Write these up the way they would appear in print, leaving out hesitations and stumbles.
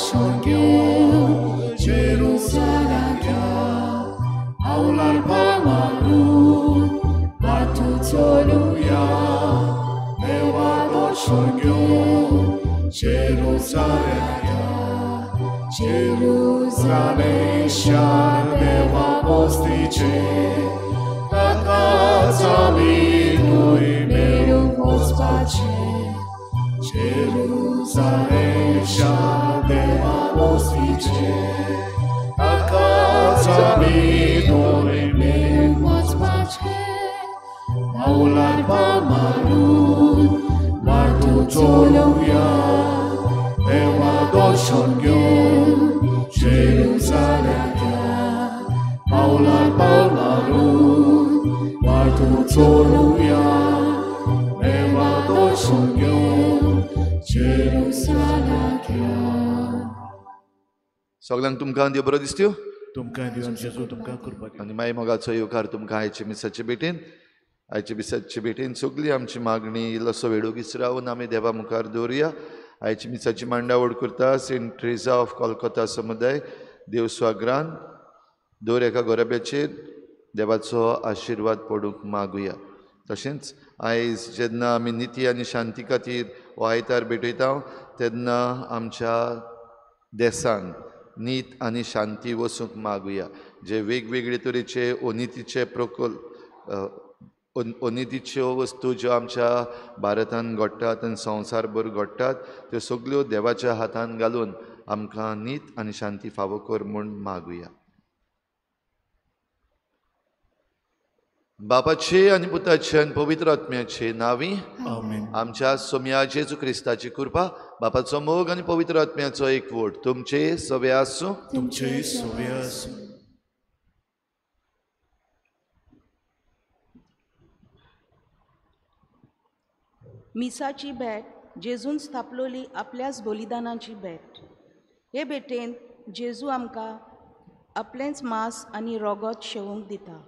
doszongił Jeruzalem aular pamalun batutoluya ewa doszongił Jeruzalem ewa posticze takacami mój mielu Gospodzie Jeruzalem ewa posticze takacami mój mielu Gospodzie aular pamalun batutoluya ewa doszongił Jeruzalem aular pamalun batutoluya ewa doszongił Jeruzalem. सगळ्यांक तुमकां देव बरो दिसत्यो तुमकां देवान जेजू तुमकां करपा आनी मागीर मोगाचो येवकार तुमकां आयचे मिसाचे भेटेन आयचे मिसाचे भेटेन सगळी आमची मागणी इल्लोसो वेळूक इसरावन आमी देवा मुखार दवरुया आयची मिसाची मांडावळ करता सेंट ट्रेजा ऑफ कोलकाता समुदाय देव स्वाग्रान दर एका गोरब्याचेर देवाचो आशिर्वाद पडूंक मागुया तशेंच आयज जेन्ना आमी निती आनी शांती खातीर हो आयतार भेटयता तेन्ना आमच्या देसान नीत आनी शांती वसूंक मागुया जे वेगवेगळे तरेचे अनितीचे अनितीच्यो वस्तू ज्यो आमच्या भारतांत घडटात आनी संवसारभर घडटात त्यो सगळ्यो देवाच्या हातांत घालून आमकां नीत आनी शांती फावो कर म्हूण मागुया बापाचे आनी पुताचे आनी पवित्र आत्म्याचे नांवी आमेन. आमच्या सोम्या जेजू क्रिस्ताची कृपा बापाचो मोग आनी पवित्र आत्म्याचो एकवट तुमचे सवे आसूं तुमचे सवे आसूं. मिसाची भेट जेजून स्थापलोली आपल्याच बलिदानाची भेट हे भेटेन जेजू आमकां आपलेंच मांस आनी रोगत शेवूंक दिता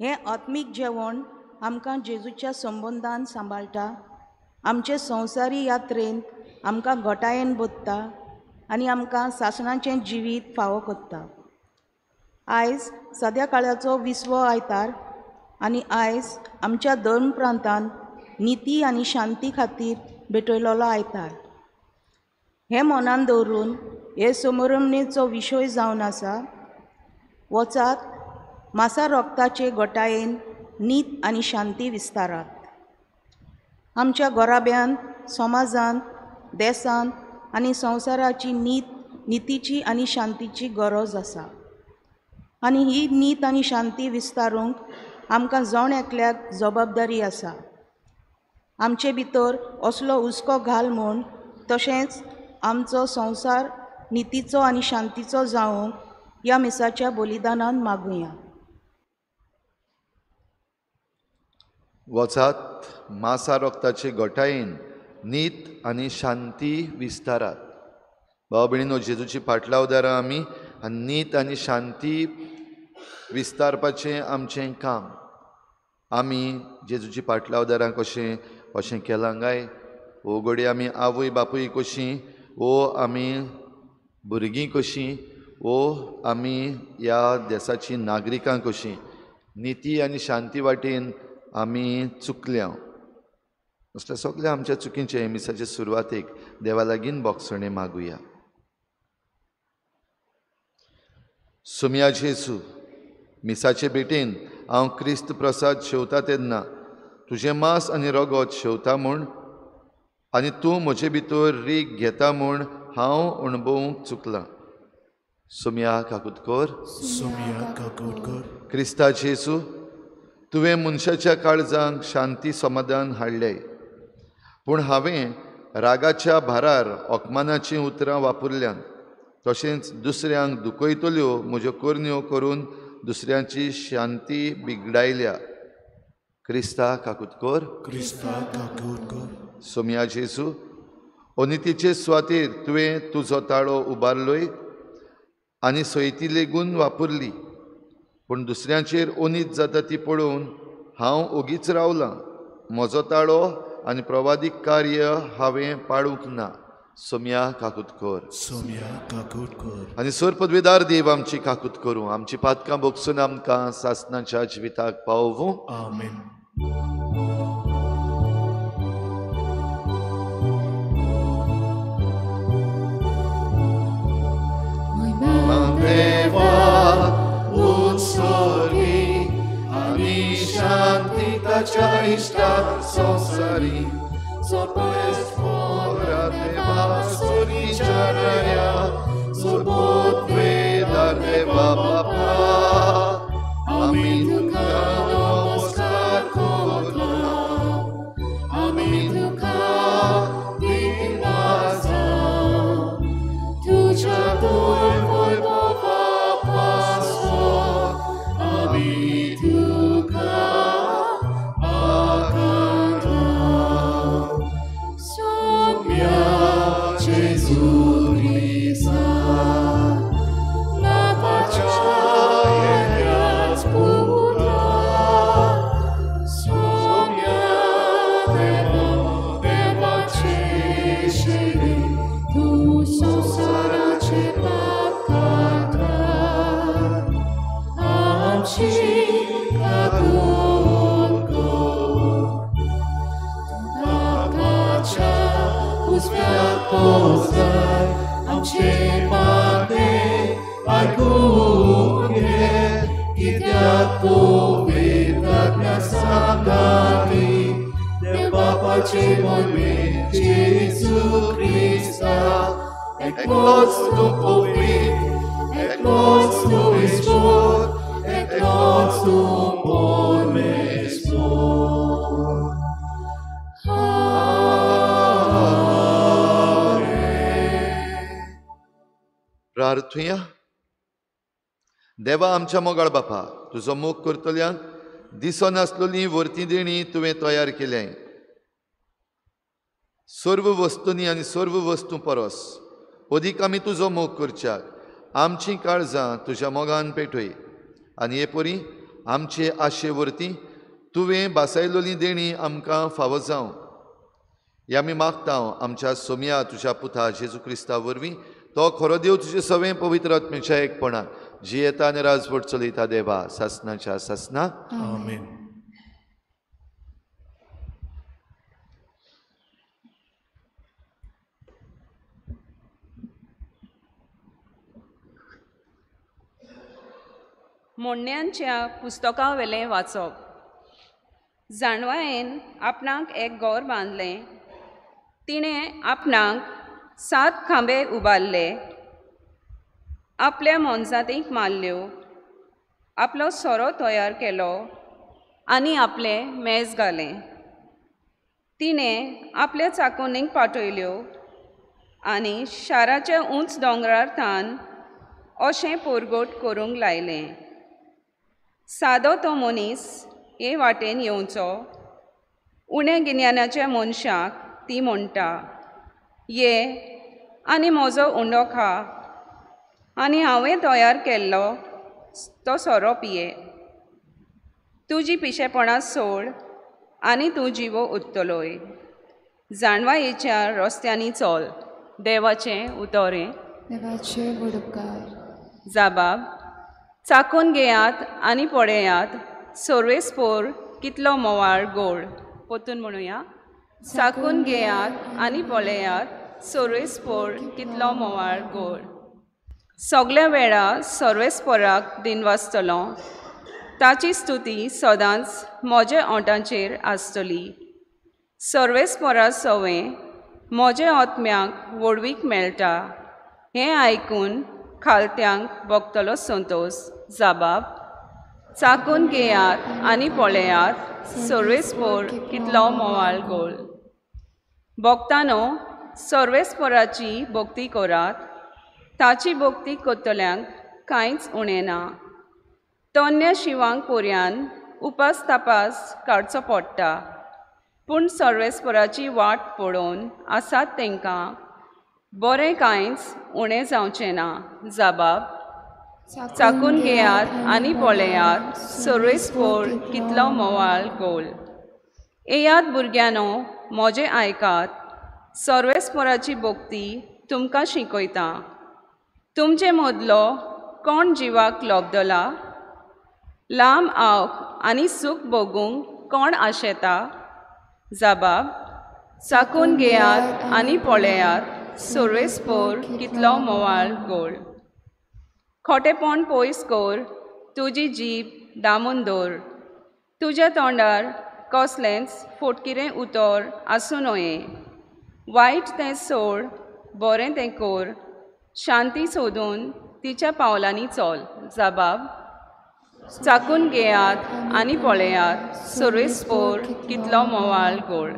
हें आत्मीक जेवण आमकां जेजूच्या संबंदान सांबाळटा आमचे संवसारी यात्रेन आमकां घोटायेन बोधता आनी आमकां सासणाचें जिवीत फावो करता आयज सद्या काळाचो 20वो आयतार आनी आयज आमच्या धर्म प्रांतान निती आनी शांती खातीर भेटयलोलो आयतार हें मनान दवरून हे समरमणेचो विशय जावन आसा वचात मासा रोगताचे घोटायेन नीत आनी शांती विस्तारात आमच्या गोराब्यांत समाजांत देशांत आनी संवसाराची नितीची आनी शांतीची गरज आसा आनी ही नीत आनी शांती विस्तारूंक आमकां जण एकल्याक जबाबदारी आसा आमचे भितर असलो हुस्को घाल म्हूण तशेंच आमचो संवसार नितीचो आनी शांतीचो जावंक ह्या मिसाच्या बलिदानान मागुया वचात मासा रोगताचे घोटायेन नीत आनी शांती विस्तारात भाव भयणीनो जेजूची पाटलावदारां आमी आनी नीत आनी शांती विस्तारपाचें आमचें काम आमी जेजूची पाटलावदारां कशें केलां काय ओ घडी आमी आवय बापूय कशीं ओ आमी भुरगीं कशीं ओ आमी ह्या देशाची नागरिकां कशीं निती आनी शांती वाटेन आमी चुकल्या असल्या सगळ्या आमच्या चुकींचे मिसाचे सुरवातेक देवा लागीं बोगसणे मागुया सोम्या जेजू मिसाचे भेटेन हांव क्रिस्त प्रसाद शेवता तेन्ना तुजें मांस आनी रोगत शेवता म्हूण आनी तूं म्हजे भितर रीग घेता म्हूण हांव अणभवूंक चुकलां सोम्या काकुतकोर सोम्या काकुटकर. क्रिस्ता जेजू तुवें मनशाच्या काळजांक शांती समाधान हाडलें पूण हांवें रागाच्या भारार ओकमानाचीं उतरां वापरल्यान तशेंच दुसऱ्यांक दुखयतल्यो म्हज्यो करण्यो करून दुसऱ्यांची शांती बिगडायल्या क्रिस्ता काकुतकोर क्रिस्ता काकुटकर. सोम्या जेजू अनितीचे सुवातेर तुवें तुजो ताळो उबारलोय आनी सयती लेगून वापरली पूण दुसऱ्यांचेर अनीत जाता ती पळोवन हांव ओगीच रावलां म्हजो ताळो आनी प्रवादीक कार्य हांवें पाळूंक ना सोम्या काकूत कर. Somia kakut kor. आनी सोर पदवीदार देव आमची काकूत करूं. आमची पातकां भोगसून आमकां सासणाच्या जिविताक पावूं. Amen. देवा उत्सर्गी आणि शांती ताच्या इष्टात संसारी सोपेस पोरा देवा सोरीच्या रया सोबत वेदार देवा बापा आम्ही तुका नमस्कार करतो आम्ही तुका दिनाचा तुझ्या प्रार्थुया. देवा आमच्या मोगाळ बापा, तुजो मोग करतल्यांक दिसो नासलोली वर्ती देणी तुवें तयार केल्याय. सर्व वस्तूंनी आनी सर्व वस्तू परस अदीक आमी तुजो मोग करच्याक आमची काळजां तुज्या मोगान पेटय आनी हे परी आमचे आशे वर्ती तुवें बासायलोली देणी आमकां फावो जावं. हे आमी मागतां आमच्या सोम्या तुज्या पुता जेजू क्रिस्ता वरवीं. तो खरो देव तुजे सवें पवित्र आत्म्याच्या एकपणान जियेता आनी राजवट चलयता देवा सासणाच्या सासना. Amen. मोडण्यांच्या पुस्तकां वेलें वाचप. जाणवायेन आपणाक एक घर बांदलें. तिणें आपणाक 7 खांबे उबारले. आपल्या मोनजातीक मारल्यो. आपलो सोरो तयार केलो आनी आपलें मेज घालें. तिणें आपल्या चाकुनीक पाठयल्यो आनी शाराच्या उंच दोंगरार थान अशें पोरगोट करूंक लायलें. सादो तो मनीस हे वाटेन येवचो. उण्या गिन्यानाच्या मनशाक ती म्हणटा, ये आनी म्हजो उंडो खा आनी हांवें तयार केल्लो तो सोरो पिये. तुजी पिशेपणां सोड आनी तूं जिवो उत्तलोय. जाणवायेच्या रस्त्यांनी चल. देवाचें उतोरें. देवाचे वडकार. जाबाब. चाकून घेयात आनी पळयात सोर्वेस्पोर कितलो मोवाळ गोड. पोतून म्हणुया. चाकून घेयात आनी पळयात सोर्वेस्पोर कितलो मोवाळ गोड. सगल्या वेळा सोर्वेस्पोराक दिनवासतलो. ताची स्तुती सदांच म्हज्या ओंठांचेर आसतली. सोर्वेस्पोरा सवें म्हज्या आत्म्याक वडवीक मेळटा. हें आयकून खालत्यांक भोगतलो संतोश. जाबाब. चाकून घेयात आनी पळयात सोर्वेस्पोर कितलो मोवाळ गोड. भोगतानो सोर्वेस्पोराची भोक्ती करात. ताची भोक्ती करतल्यांक कांयच उणें ना. तोन्या शिवांक पर्यान उपास तापास काडचो पडटा. पूण सोर्वेस्पोराची वाट पळोवन आसात तांकां बरें कांयच उणें जावचें ना. जाबाब. चाकून घेयात आनी पळयात सोर्वेस्पोर कितलो मोवाळ गोड. येयात भुरग्यानो, म्हजें आयकात. सर्वेस्पराची भोक्ती तुमकां शिकयता. तुमचे मदलो कोण जिवाक लोबदला? लांब आवक आनी सूख भोगूंक कोण आशेता? जबाब: चाकून घेयात आनी पळयात, सर्वेस्पर कितलो मोवाळ गोळ. खोटेपण पयस कर, तुजी जीब दामून दवर. तुज्या तोंडार कसलेंच फोटकिरें उतर आसूं नये. वायट तें सोड, बरें तें कर. शांती सोदून तिच्या पावलांनी चल. जबाब: चाकून घेयात आनी पळयात, सर्वेस्पर कितलो मोवाळ गोळ.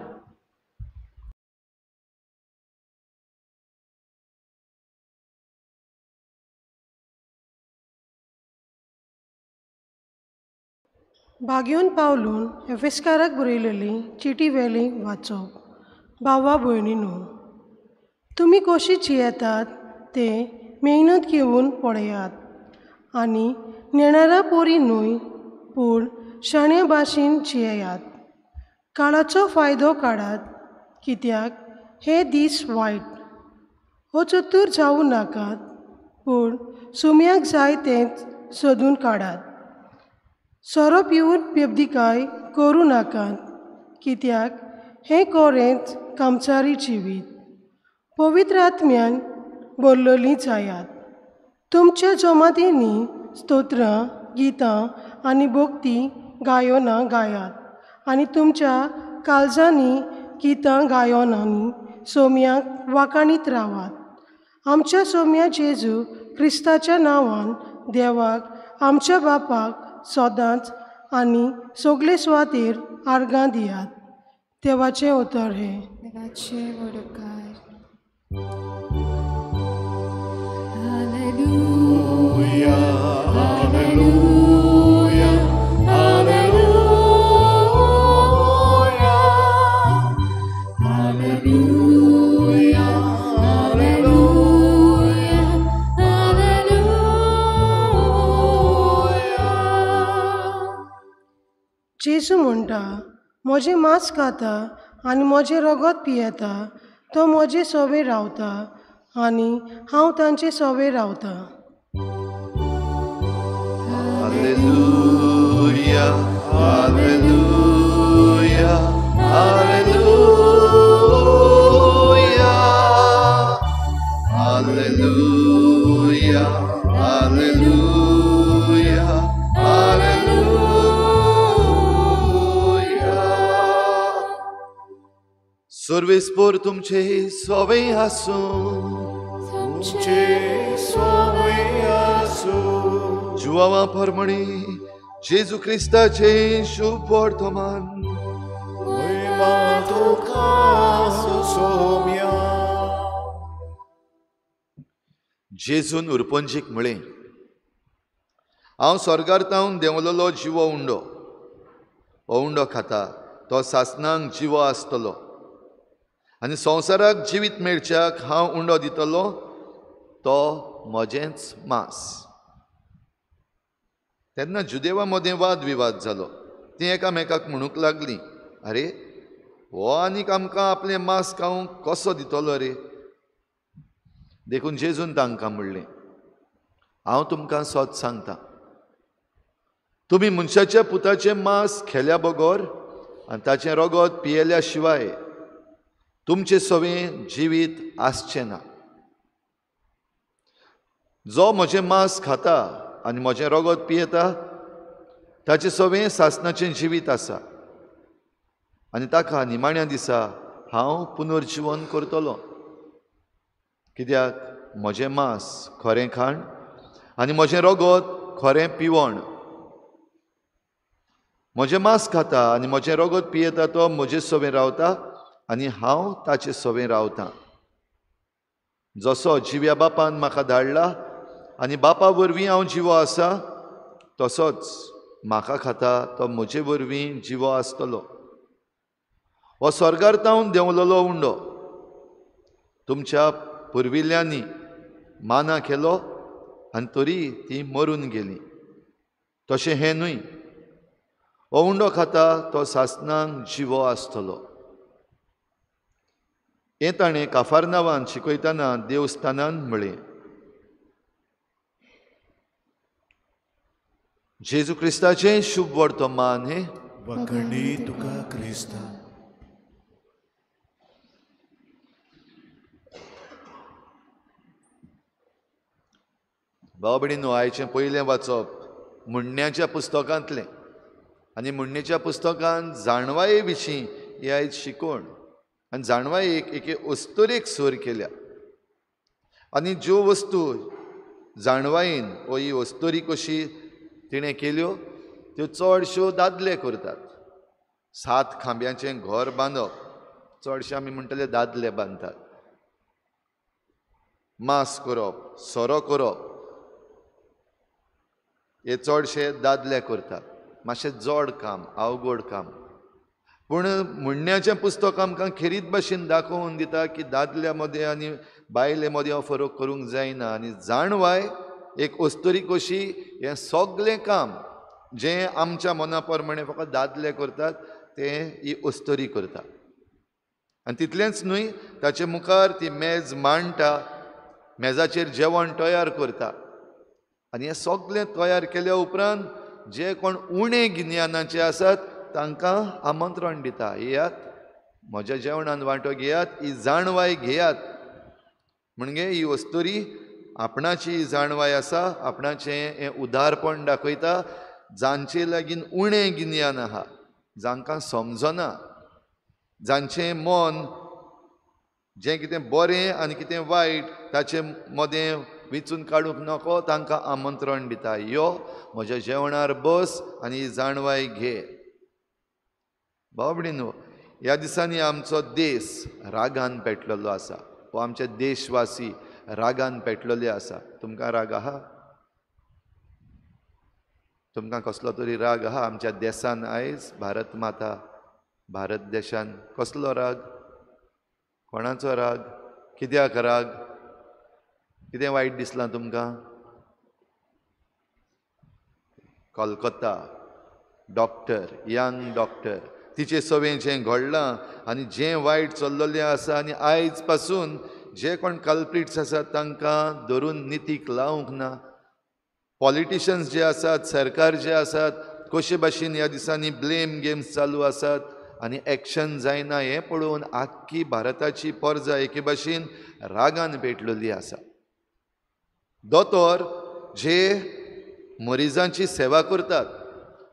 भाग्योन पावलून एफेसकाराक बरयलेली चिटी वेली वाचप. भावा भयणीनो, तुमी कशी जियेतात तें मेहनत घेवन पळयात आनी नेणारा पोरी न्हय पूण शाण्या भाशेन जियेयात. काळाचो फायदो काडात, कित्याक हे दीस वायट. अचतूर जावं नाकात, पूण सुमयाक जाय तेंच सोदून काडात. सोरो पिवन बेबदिकाय करूं नाकात, कित्याक हें खरेंच कामचारी जिवीत. पवित्र आत्म्यान भरलेलीं जायात. तुमच्या जमातींनी स्तोत्रां, गितां आनी भोक्ती गायनां गायात आनी तुमच्या काळजांनी गितां गायनांनी सोम्याक वाखाणीत रावात. आमच्या सोम्या जेजू क्रिस्ताच्या नांवान देवाक आमच्या बापाक सदांच आनी सगळे सुवातेर आर्गां दियात. देवाचें उतर हें. देवाचे वडकार. Hallelujah, hallelujah, hallelujah, hallelujah, hallelujah, hallelujah. जेजू म्हणटा, म्हजें मांस खाता आनी म्हजें रगत पियेता तो म्हजे सोबे रावता आनी हांव तांचे सोबे रावता. Hallelujah, hallelujah, hallelujah, hallelujah, hallelujah, hallelujah. सर्वेस्पर तुमचे सोबे आसूं. तुमचे सोबे आसूं. जुवावा परमणी जेजू क्रिस्ताचे शुभ वर्तमान. महिमा तुका सोम्या. जेजून उरपंजीक म्हळें, हांव स्वर्गांतावन देंवलोलो जिवो उंडो. हो उंडो खाता तो सासणांक जिवो आसतलो आनी संवसाराक जिवीत मेळच्याक हांव उंडो दितलो तो म्हजेंच मांस. तेन्ना जुदेवा मदें वाद विवाद जालो. तीं एकामेकाक म्हणूंक लागलीं, आरे हो आनीक आमकां आपलें मांस खावंक कसो दितलो रे. देखून जेजून तांकां म्हणलें, हांव तुमकां सत सांगतां, तुमी मनशाच्या पुताचें मांस खेल्या बगर आनी ताचें रगत पियेल्या शिवाय तुमचे सोबें जिवीत आसचें ना. जो म्हजें मांस खाता आनी म्हजें रगत पियेता ताचें सोबें सासणाचें जिवीत आसा आनी ताका निमाण्या दिसा हांव पुनर्जीवन करतलों. कित्याक म्हजें मांस खरें खाण आनी म्हजें रगत खरें पिवण. म्हजें मांस खाता आनी म्हजें रगत पियेता तो म्हजे सोबें रावता आनी हांव ताचे सोबें रावतां. जसो जिव्या बापान म्हाका धाडला आनी बापा वरवीं हांव जिवो आसा, तसोच म्हाका खाता तो म्हजे वरवीं जिवो आसतलो. हो स्वर्गांतावन देंवलोलो उंडो तुमच्या पुर्विल्यांनी माना केलो आनी तरी ती मरून गेली. तशें हें न्हय. हो उंडो खाता तो सासणांक जिवो आसतलो. हें ताणें काफारनावान शिकयतना देवस्थानान म्हळें. जेजू क्रिस्ताचें शुभ वर्तमान हें वखणी तुका क्रिस्ता. भाव भयणीनो, आयचें पयलें वाचप मुन्याच्या पुस्तकांतलें. आनी मुन्नेच्या पुस्तकांत जाणवाये विशीं ही आयज शिकोण. आनी जाणवायेक एके अस्तोरेक सर केल्या. आनी ज्यो वस्तू जाणवायेन हो ही अस्तोरी कशी तिणें केल्यो त्यो चडश्यो दादले करतात. 7 खांब्याचें घर बांदप चडशे आमी म्हणटले दादले बांदतात. मास करप, सोरो करप हे चडशे दादले करतात. मातशें जड काम, अवघड काम. पूण मुन्याचें पुस्तक आमकां खेरीत भाशेन दाखोवन दिता की दादल्या मदें आनी बायले मदें हो फरक करूंक जायना. आनी जाणवाय एक अस्तोरी कशी हें सगलें काम जें आमच्या मना प्रमाणें फकत दादले करतात तें ही अस्तोरी करता. आनी तितलेंच न्हय, ताचे मुखार ती मेज मांडटा, मेजाचेर जेवण तयार करता. आनी हें सगलें तयार केल्या उपरांत जे कोण उणे गिन्यानाचे आसात तांकां आमंत्रण दिता. येयात, म्हज्या जेवणान वांटो घेयात, ही जाणवाय घेयात. म्हणजे ही अस्तोरी आपणाची जाणवाय आसा, आपणाचें हें उदारपण दाखयता. जांचे लागीं उणें गिन्यान आहा, जांकां समजना, जांचें मन जें कितें बरें आनी कितें वायट ताचे मदें विचून काडूंक नको, तांकां आमंत्रण दिता. यो, म्हज्या जेवणार बस आनी ही जाणवाय घे. भाव भयणीनो, ह्या दिसांनी आमचो देश रागान पेटलेलो आसा. हो आमचे देशवासी रागान पेटलेले आसा. तुमकां राग आहा? तुमकां कसलो तरी राग आहा आमच्या देशान? आयज भारत माता, भारत देशान कसलो राग? कोणाचो राग? कित्याक राग? कितें वायट दिसलां तुमकां? कोलकाता डॉक्टर, यंग डॉक्टर, तिचे सवें जें घडलां आनी जें वायट चल्लेलें आसा, आनी आयज पासून जे कोण कल्प्रिट्स आसात तांकां धरून नितीक लावंक ना. पॉलिटिशियन्स जे आसात, सरकार जे आसात, कशे भाशेन ह्या दिसांनी ब्लेम गेम्स चालू आसात आनी एक्शन जायना हें पळोवन आख्खी भारताची परजा एके भाशेन रागान पेटलेली आसा. दोतोर जे मरिजांची सेवा करतात,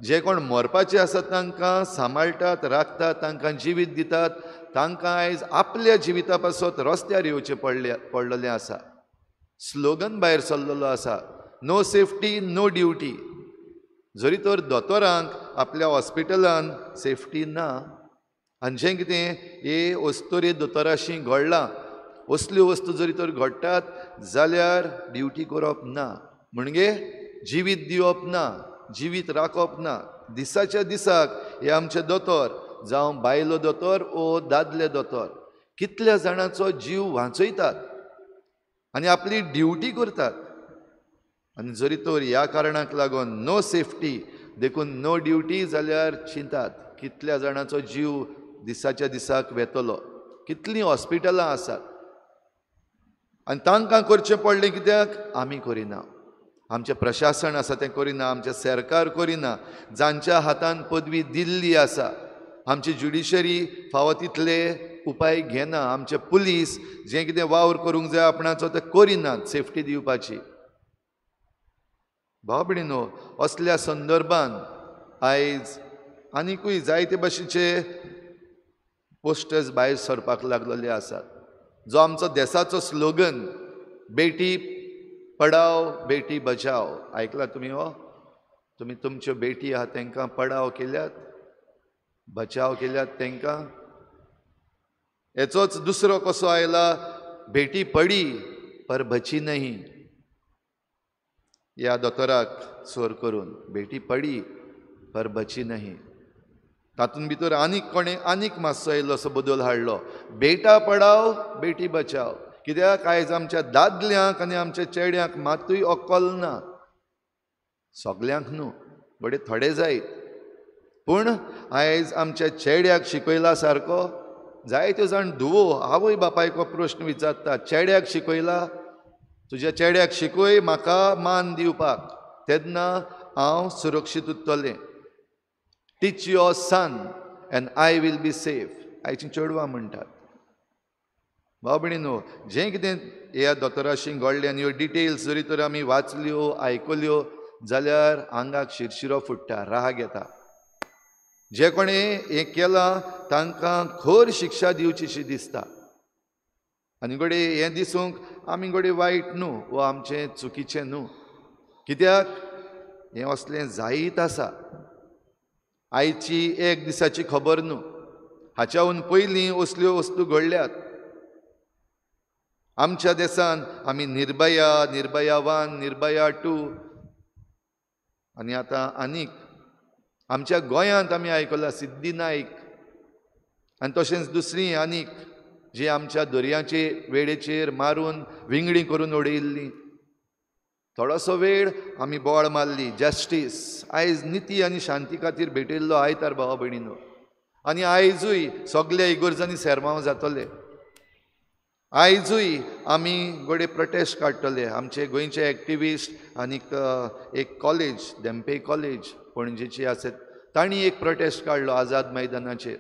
जे कोण मरपाचे आसात तांकां सांबाळटात, राखतात, तांकां जिवीत दितात, तांकां आयज आपल्या जिविता पासत रस्त्यार येवचें पडलेलें आसा. स्लोगन भायर सरलेलो आसा, नो सेफ्टी नो ड्युटी. जरी तर दोतोरांक आपल्या हॉस्पिटलान सेफ्टी ना, आनी जें कितें हे अस्तोरे दोतोराशी घडलां, असल्यो वस्तू जरी तर घडटात जाल्यार ड्युटी करप ना, म्हणजे जिवीत दिवप ना, जिवीत राखप ना. दिसाच्या दिसाक हे आमचे दोतोर, जावं बायलो दोतोर ओ दादले दोतोर, कितल्या जाणांचो जीव वाचयतात आनी आपली ड्युटी करतात. आनी जरी तर ह्या कारणाक लागून नो सेफ्टी देखून नो ड्युटी जाल्यार चिंतात कितल्या जाणांचो जीव दिसाच्या दिसाक वेतलो, कितलीं हॉस्पिटलां आसात. आनी तांकां करचें पडलें कित्याक? आमी करिना, आमचें प्रशासन आसा तें करिना, आमचें सरकार करिना, जांच्या हातान पदवी दिल्ली आसा. आमची ज्युडिशरी फावो तितले उपाय घेना, आमचे पुलीस जें कितें वावर करूंक जाय आपणाचो तें करिनात सेफ्टी दिवपाची. भाव भयणीनो, असल्या संदर्भांत आयज आनिकूय जायते भाशेचे पोस्टर्स भायर सरपाक लागलेले आसात. जो आमचो देशाचो स्लोगन बेटी पढाओ बेटी बचाओ, आयकला तुमी हो? तुमी तुमच्यो बेटी आहा तांकां पढाव केल्यात, बचाव केल्यात तांकां? हेचोच दुसरो कसो आयला, बेटी पडी पर बची नहीं. ह्या दोतोराक सर करून बेटी पडी पर बची नहीं. तातूंत भितर आनीक कोणें आनीक मातसो येयलो असो बदल हाडलो, बेटा पढाओ बेटी बचाओ. कित्याक आयज आमच्या दादल्यांक आनी आमच्या चेड्यांक मातूय अक्कल ना. सगल्यांक न्हू, बडे थोडे जायत, पूण आयज आमच्या चेड्याक शिकयला सारको जायत्यो जाण धुवो आवय बापायक हो प्रश्न विचारता, चेड्याक शिकयला, तुज्या चेड्याक शिकय म्हाका मान दिवपाक, तेन्ना हांव सुरक्षीत उरतलें. Teach your son and I will be safe. आयचीं चेडवां म्हणटात. भाव भयणीनो, जें कितें ह्या दोतोराशी घडलें आनी ह्यो डिटेल्स जरी तर आमी वाचल्यो आयकल्यो जाल्यार आंगाक शिरशिरो फुट्टा, राग येता. जे कोणें हें केलां तांकां खर शिक्षा दिवचीशी दिसता. आनी घडये हें दिसूंक आमी घडये वायट न्हू वो आमचें चुकीचें न्हू. कित्याक हें असलें जायत आसा. आयची एक दिसाची खबर न्हू, हाच्याहून पयलीं असल्यो वस्तू घडल्यात. आमच्या देशान आमी निर्भया, निर्भया 1, निर्भया 2 आनी आतां आनीक आमच्या गोंयांत आमी आयकलां सिद्धी नायक आनी तशेंच दुसरीं आनीक जी आमच्या दर्याचे वेळेचेर मारून विंगडी करून उडयल्लीं. थोडोसो वेळ आमी बोवाळ मारली जस्टीस. आयज निती आनी शांती खातीर भेटयल्लो आयतार भावा भयणीनो. आनी आयजूय सगल्या इगर्जांनी सेरमांव जातले. आयजूय आमी घडये प्रोटेस्ट काडटले. आमचे गोंयचे एक्टिविस्ट आनीक एक कॉलेज धेंपे कॉलेज पणजेची आसा तांणी एक प्रोटेस्ट काडलो आझाद मैदानाचेर.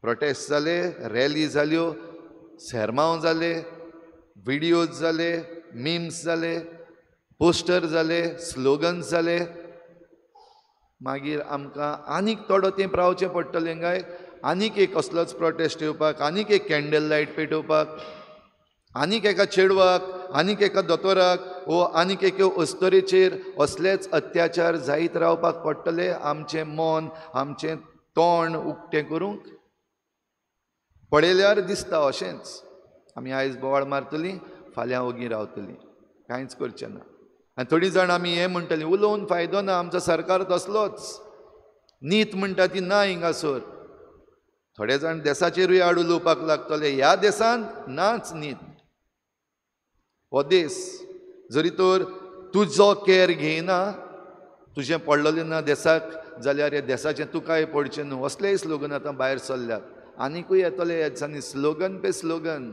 प्रोटेस्ट जाले, रॅली जाल्यो, सेरमांव जाले, विडियोज जाले, मिम्स जाले, पोस्टर जाले, स्लोगन्स जाले. मागीर आमकां आनीक थोडो तेंप रावचें पडटलें काय आनीक एक असलोच प्रोटेस्ट येवपाक, आनीक एक कॅन्डल लायट पेटोवपाक, आनीक एका चेडवाक, आनीक एका दोतोराक वो आनीक एके अस्तरेचेर असलेच अत्याचार जायत रावपाक पडटले. आमचें मन, आमचें तोंड उक्तें करूंक पळयल्यार दिसता अशेंच. आमी आयज बोवाळ मारतलीं, फाल्यां ओगी रावतलीं, कांयच करचें ना. आनी थोडीं जाण आमी हें म्हणटलीं उलोवन फायदो ना, आमचो सरकार तसलोच, नीत म्हणटा ती ना हिंगासर. थोडे जाण देशाचेरूय आड उलोवपाक लागतले. ह्या देशांत नाच नीत. हो देश जरी तर तुजो केअर घेयना, तुजें पडलेलें ना देशाक, जाल्यार ह्या देशाचें तुकाय पडचें न्हू. असलेय स्लोगन आतां भायर सरल्यात. आनीकूय येतले ह्या दिसांनी स्लोगन पे स्लोगन.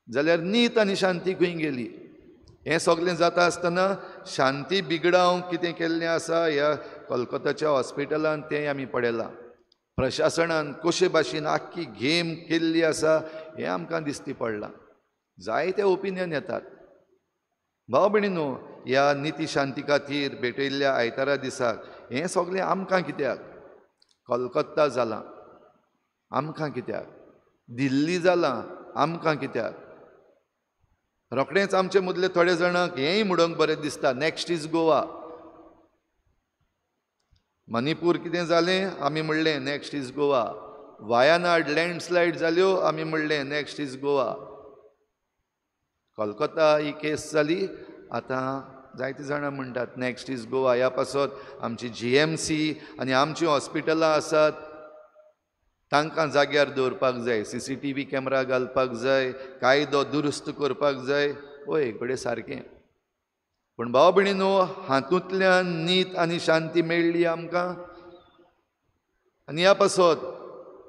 जाल्यार नीत आनी शांती खंय गेली? हें सगळें जाता आसतना शांती बिगडावंक कितें केल्लें आसा ह्या कोलकाताच्या हॉस्पिटलांत तें आमी पळयलां. प्रशासनान कशे भाशेन आख्खी गेम केल्ली आसा हें आमकां दिश्टी पडलां. जायते ओपिनियन येतात. भाव भयणीनो, ह्या निती शांती खातीर भेटयल्ल्या आयतारा दिसाक हें सगळें आमकां कित्याक? कोलकत्ता जालां आमकां कित्याक? दिल्ली जालां आमकां कित्याक? रोखडेंच आमचे मदले थोडे जाणांक हेंय म्हणूंक बरें दिसता, नॅक्स्ट इज गोवा. मणिपूर कितें जालें आमी म्हणलें नॅक्स्ट इज गोवा. वायनाड लँडस्लायड जाल्यो आमी म्हणलें नॅक्स्ट इज गोवा. कोलकाता ही केस जाली, आतां जायतीं जाणां म्हणटात नॅक्स्ट इज गोवा. ह्या पासत आमची GMC आनी आमचीं हॉस्पिटलां आसात तांकां जाग्यार दवरपाक जाय, CCTV कॅमेरा घालपाक जाय, कायदो दुरुस्त करपाक जाय. ओय घडये सारकें. पूण भाव भयणीनो, हातूंतल्यान नीत आनी शांती मेळ्ळी आमकां. आनी ह्या पासत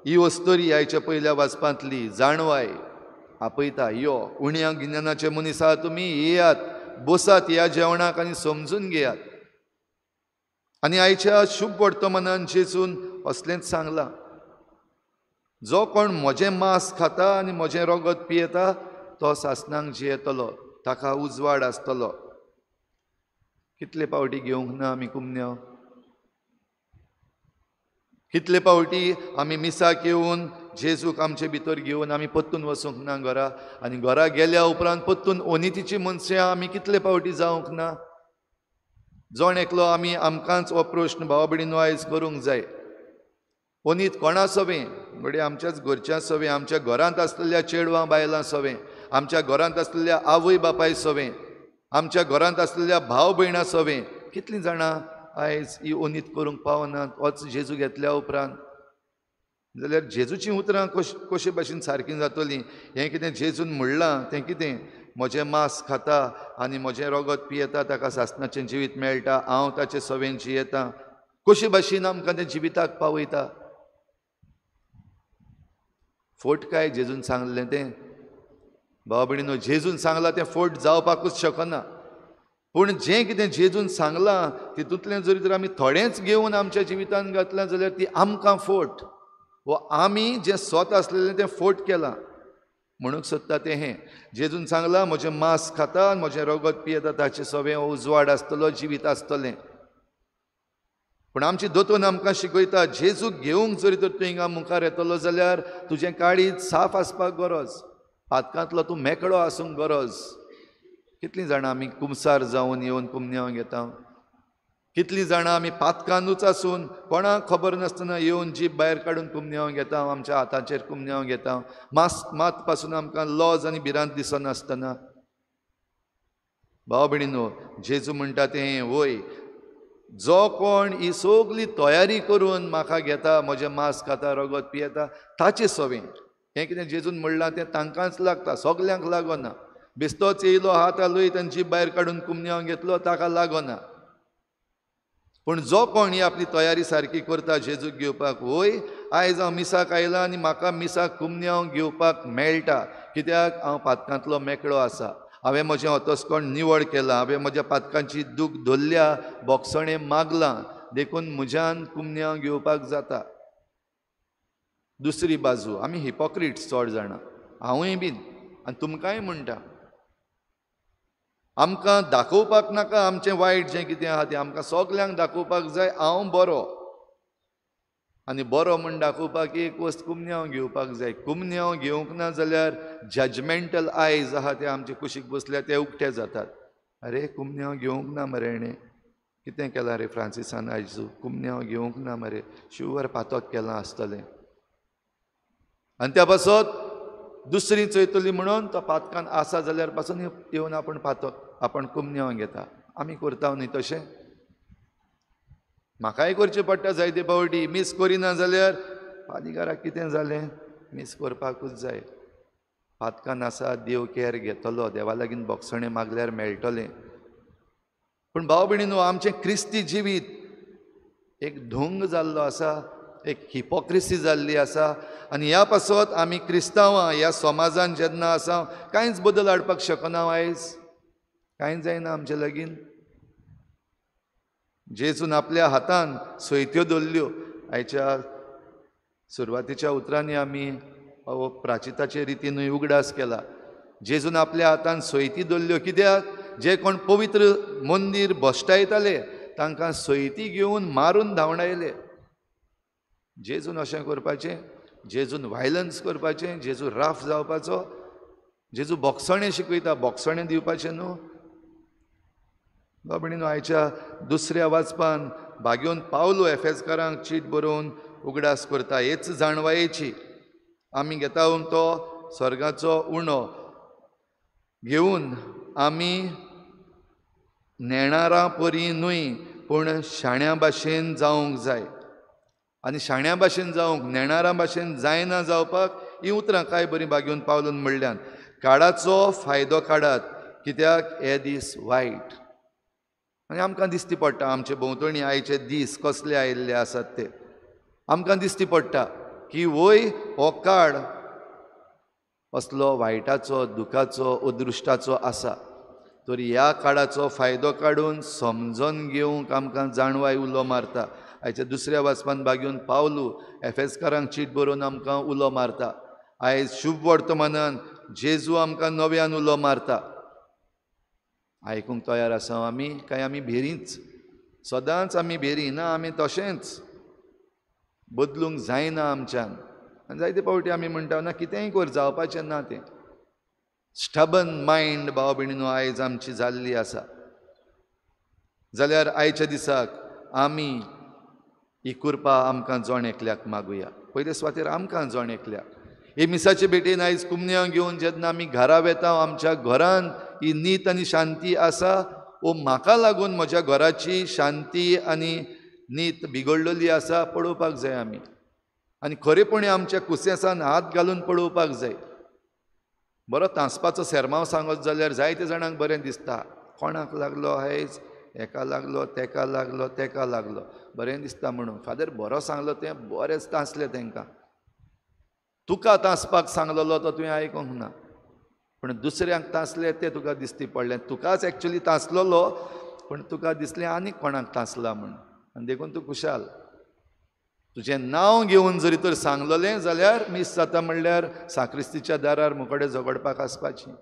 ही वस्तोरी आयच्या पयल्या वाचपांतली जाणवाय आपयता. यो उण्या गिन्यानाचे मनीस आहात तुमी, येयात, बसात ह्या जेवणाक आनी समजून घेयात. आनी आयच्या शुभ वर्तमानान जेजून असलेंच सांगलां, जो कोण म्हजें मांस खाता आनी म्हजें रगत पियेता तो सासणांक जियेतलो, ताका उजवाड आसतलो. कितले पावटी घेवंक ना आमी कुमन्यो? कितले पावटी आमी मिसाक येवन जेजूक आमचे भितर घेवन आमी पत्तून वचूंक ना घरा, आनी घरा गेल्या उपरांत पत्तून ओनितीची मनशां आमी कितले पावटी जावंक ना? जोण एकलो आमी आमकांच हो प्रश्न भावा भयणीनो आयज करूंक जाय. ओनीत कोणा सवें? घडये आमच्याच घरच्या सवें, आमच्या घरांत आसलेल्या चेडवां बायलां सवें, आमच्या घरांत आसलेल्या आवय बापाय सवें, आमच्या घरांत आसलेल्या भाव भयणां सवें. कितलीं जाणां आयज ही ओनीत करूंक पावनात होच जेजू घेतल्या उपरांत? जाल्यार जेजूचीं उतरां कशे भाशेन सारकीं जातलीं? हें कितें जेजून म्हणलां तें कितें? म्हजें मांस खाता आनी म्हजें रगत पियेता ताका सासणाचें जिवीत मेळटा, हांव ताचे सवें जियेतां. कशे भाशेन आमकां तें जिविताक पावयता? फोट काय जेजून सांगलें तें भावा भयणीनो, जेजून सांगलां तें फोट जावपाकूच शकना. पूण जें कितें जेजून सांगलां तितूंतलें जरी तर आमी थोडेंच घेवन आमच्या जिवितांत घातलां जाल्यार ती आमकां फोट, वो आमी जें स्वत आसलेलें तें फोट केलां. म्हणूंक सोदता तें हें जेजून सांगलां, म्हजें मांस खाता आनी म्हजें रगत पियेता ताचें सवें उजवाड आसतलो, जिवीत आसतलें. पूण आमची दोतोन आमकां शिकयता, जेजूक घेवंक जरी तर तूं हिंगा मुखार येतलो जाल्यार तुजें काळीज साफ आसपाक गरज, पातकांतलो तूं मेकळो आसूंक गरज. कितलीं जाणां आमी कुमसार जावन येवन कुमन्यांव घेता, कितलीं जाणां आमी पातकांतूच आसून कोणाक खबर नासतना येवन जीब भायर काडून कुमन्यांव घेता, आमच्या हाताचेर कुमन्यांव घेता, मात पासून आमकां लॉज आनी भिरांत दिसनासतना. भाव भयणीनो, जेजू म्हणटा तें वय, जो कोण ही सगली तयारी करून म्हाका घेता, म्हजें मांस खाता, रगत पियेता, ताचें सवें. हें कितें जेजून म्हणलां तें तांकांच लागता, सगल्यांक लागना. बेश्टोच येयलो, हात हालयत आनी जीब भायर काडून कुमन्यांव घेतलो, ताका लागना. पूण जो कोण ही आपली तयारी सारकी करता जेजूक घेवपाक, वय आयज हांव मिसाक आयलां आनी म्हाका मिसाक कुमन्यांव घेवपाक मेळटा, कित्याक हांव पातकांतलो मेकळो आसा, हांवें म्हजें ओतोसपण निवळ केलां, हांवें म्हज्या पातकांची दूख धरल्या, बोगसणें मागलां, देखून म्हज्यान कुमन्यांव घेवपाक जाता. दुसरी बाजू, आमी हिपोक्रिट्स चड जाणां, हांवूय बीन आनी तुमकांय म्हणटा, आमकां दाखोवपाक नाका आमचें वायट जें कितें आहा तें, आमकां सगल्यांक दाखोवपाक जाय हांव बरो. आनी बरो म्हूण दाखोवपाक एक वस्त कुमन्यांव घेवपाक जाय. कुमन्यांव घेवंक ना जाल्यार जजमेंटल आयज आहा ते आमचे कुशीक बसल्या ते उक्ते जातात. अरे कुमन्यांव घेवंक ना मरे, हेणें कितें केलां रे फ्रांसिसान आयजू, कुमन्यांव घेवंक ना मरे, शुवर पातक केलां आसतलें. आनी त्या पासत दुसरी चयतली म्हणून तो पातकान आसा जाल्यार पासून येवन आपूण आपण कुमन्यांव घेता. आमी करता न्ही तशें? म्हाकाय करचें पडटा जायते फावटी, मीस करिना जाल्यार पालिगाराक कितें जालें, मीस करपाकूच जाय. पातकान आसा, देव कॅर घेतलो, देवा लागीं बोगसणें मागल्यार मेळटलें. पूण भाव भयणीनो, आमचें क्रिस्ती जिवीत एक ढोंग जाल्लो आसा, एक हिपोक्रिसी जाल्ली आसा. आनी ह्या पासत आमी क्रिस्तांवां ह्या समाजान जेन्ना आसा, कांयच बदल हाडपाक शकना आयज, कांयच जायना आमचे लागीं. जेजून आपल्या हातान सोयत्यो दवरल्यो. आयच्या सुरवातीच्या उतरांनी आमी प्राचिताचे रितीनूय उगडास केला. जेजून आपल्या हातान सोयती दवरल्यो, कित्याक जे कोण पवित्र मंदीर भोश्टायताले तांकां सोयती घेवन मारून धांवडायले. जेजून अशें करपाचें, जेजून व्हायलन्स करपाचें, जेजू राफ जावपाचो, जेजू बोगसणें शिकयता, बोगसणें दिवपाचें न्हू. भयणीनो, आयच्या दुसऱ्या वाचपान भाग्योन पावलो एफेसकारांक चीट बरोवन उगडास करता हेच जाणवायेची. आमी घेता तो स्वर्गाचो उणो घेवन आमी नेणारां परी न्हय पूण शाण्या भाशेन जावंक जाय. आनी शाण्या भाशेन जावंक, नेणारां भाशेन जायना जावपाक ही उतरां कांय बरीं भाग्योन पावलून म्हणल्यान. काळाचो फायदो काडात, कित्याक हे दीस वायट. आनी आमकां दिसती पडटा आमचे भोंवतणी आयचे दीस कसले आयिल्ले आसात ते. आमकां दिसती पडटा की वय हो काळ असलो वायटाचो, दुखाचो, अदृश्टाचो आसा. तर ह्या काळाचो फायदो काडून समजून घेवंक आमकां जाणवाय उलो मारता. आयच्या दुसऱ्या वाचपान भाग्योन पावलू एफेसकारांक चीट बरोवन आमकां उलो मारता. आयज शुभ वर्तमानान जेजू आमकां नव्यान उलो मारता. आयकूंक तयार आसा आमी काय आमी भेरीच? सदांच आमी भेरी ना, आमी तशेंच बदलूंक जायना आमच्यान. आनी जायते फावटी आमी म्हणटा ना कितेंय कर, जावपाचें ना तें. स्टबन मायंड भाव भयणीनो आयज आमची जाल्ली आसा. जाल्यार आयच्या दिसाक आमी ही कृपा आमकां जोण एकल्याक मागुया. पयले सुवातेर आमकां जोण एकल्याक. हे मिसाचे भेटेन आयज कुमन्यांव घेवन जेन्ना आमी घरा वेता, आमच्या घरान ही न्हीद आनी शांती आसा, वो म्हाका लागून म्हज्या घराची शांती आनी न्हीद बिगडलेली आसा पळोवपाक जाय आमी. आनी खरेपणी आमच्या कुसेसान हात घालून पळोवपाक जाय. बरो तांसपाचो सेरमांव सांगत जाल्यार जायते जाणांक बरें दिसता. कोणाक लागलो आयज, हेका लागलो, तेका लागलो, तेका लागलो, बरें दिसता म्हणून. फादर बरो सांगलो तें बरेंच तांसलें तांकां. तुका तांसपाक सांगलेलो तो तुवें आयकूंक ना, पूण दुसऱ्यांक तांसले ते तुका दिसती पडलें. तुकाच एक्चुली तांसलेलो, पूण तुका दिसलें आनीक कोणाक तांसला म्हूण, आनी देखून तूं खुशाल. तुजें नांव घेवन जरी तर सांगलेलें जाल्यार मिस जाता म्हणल्यार साक्रिस्तीच्या दारार मुकोडे झगडपाक आसपाचीं.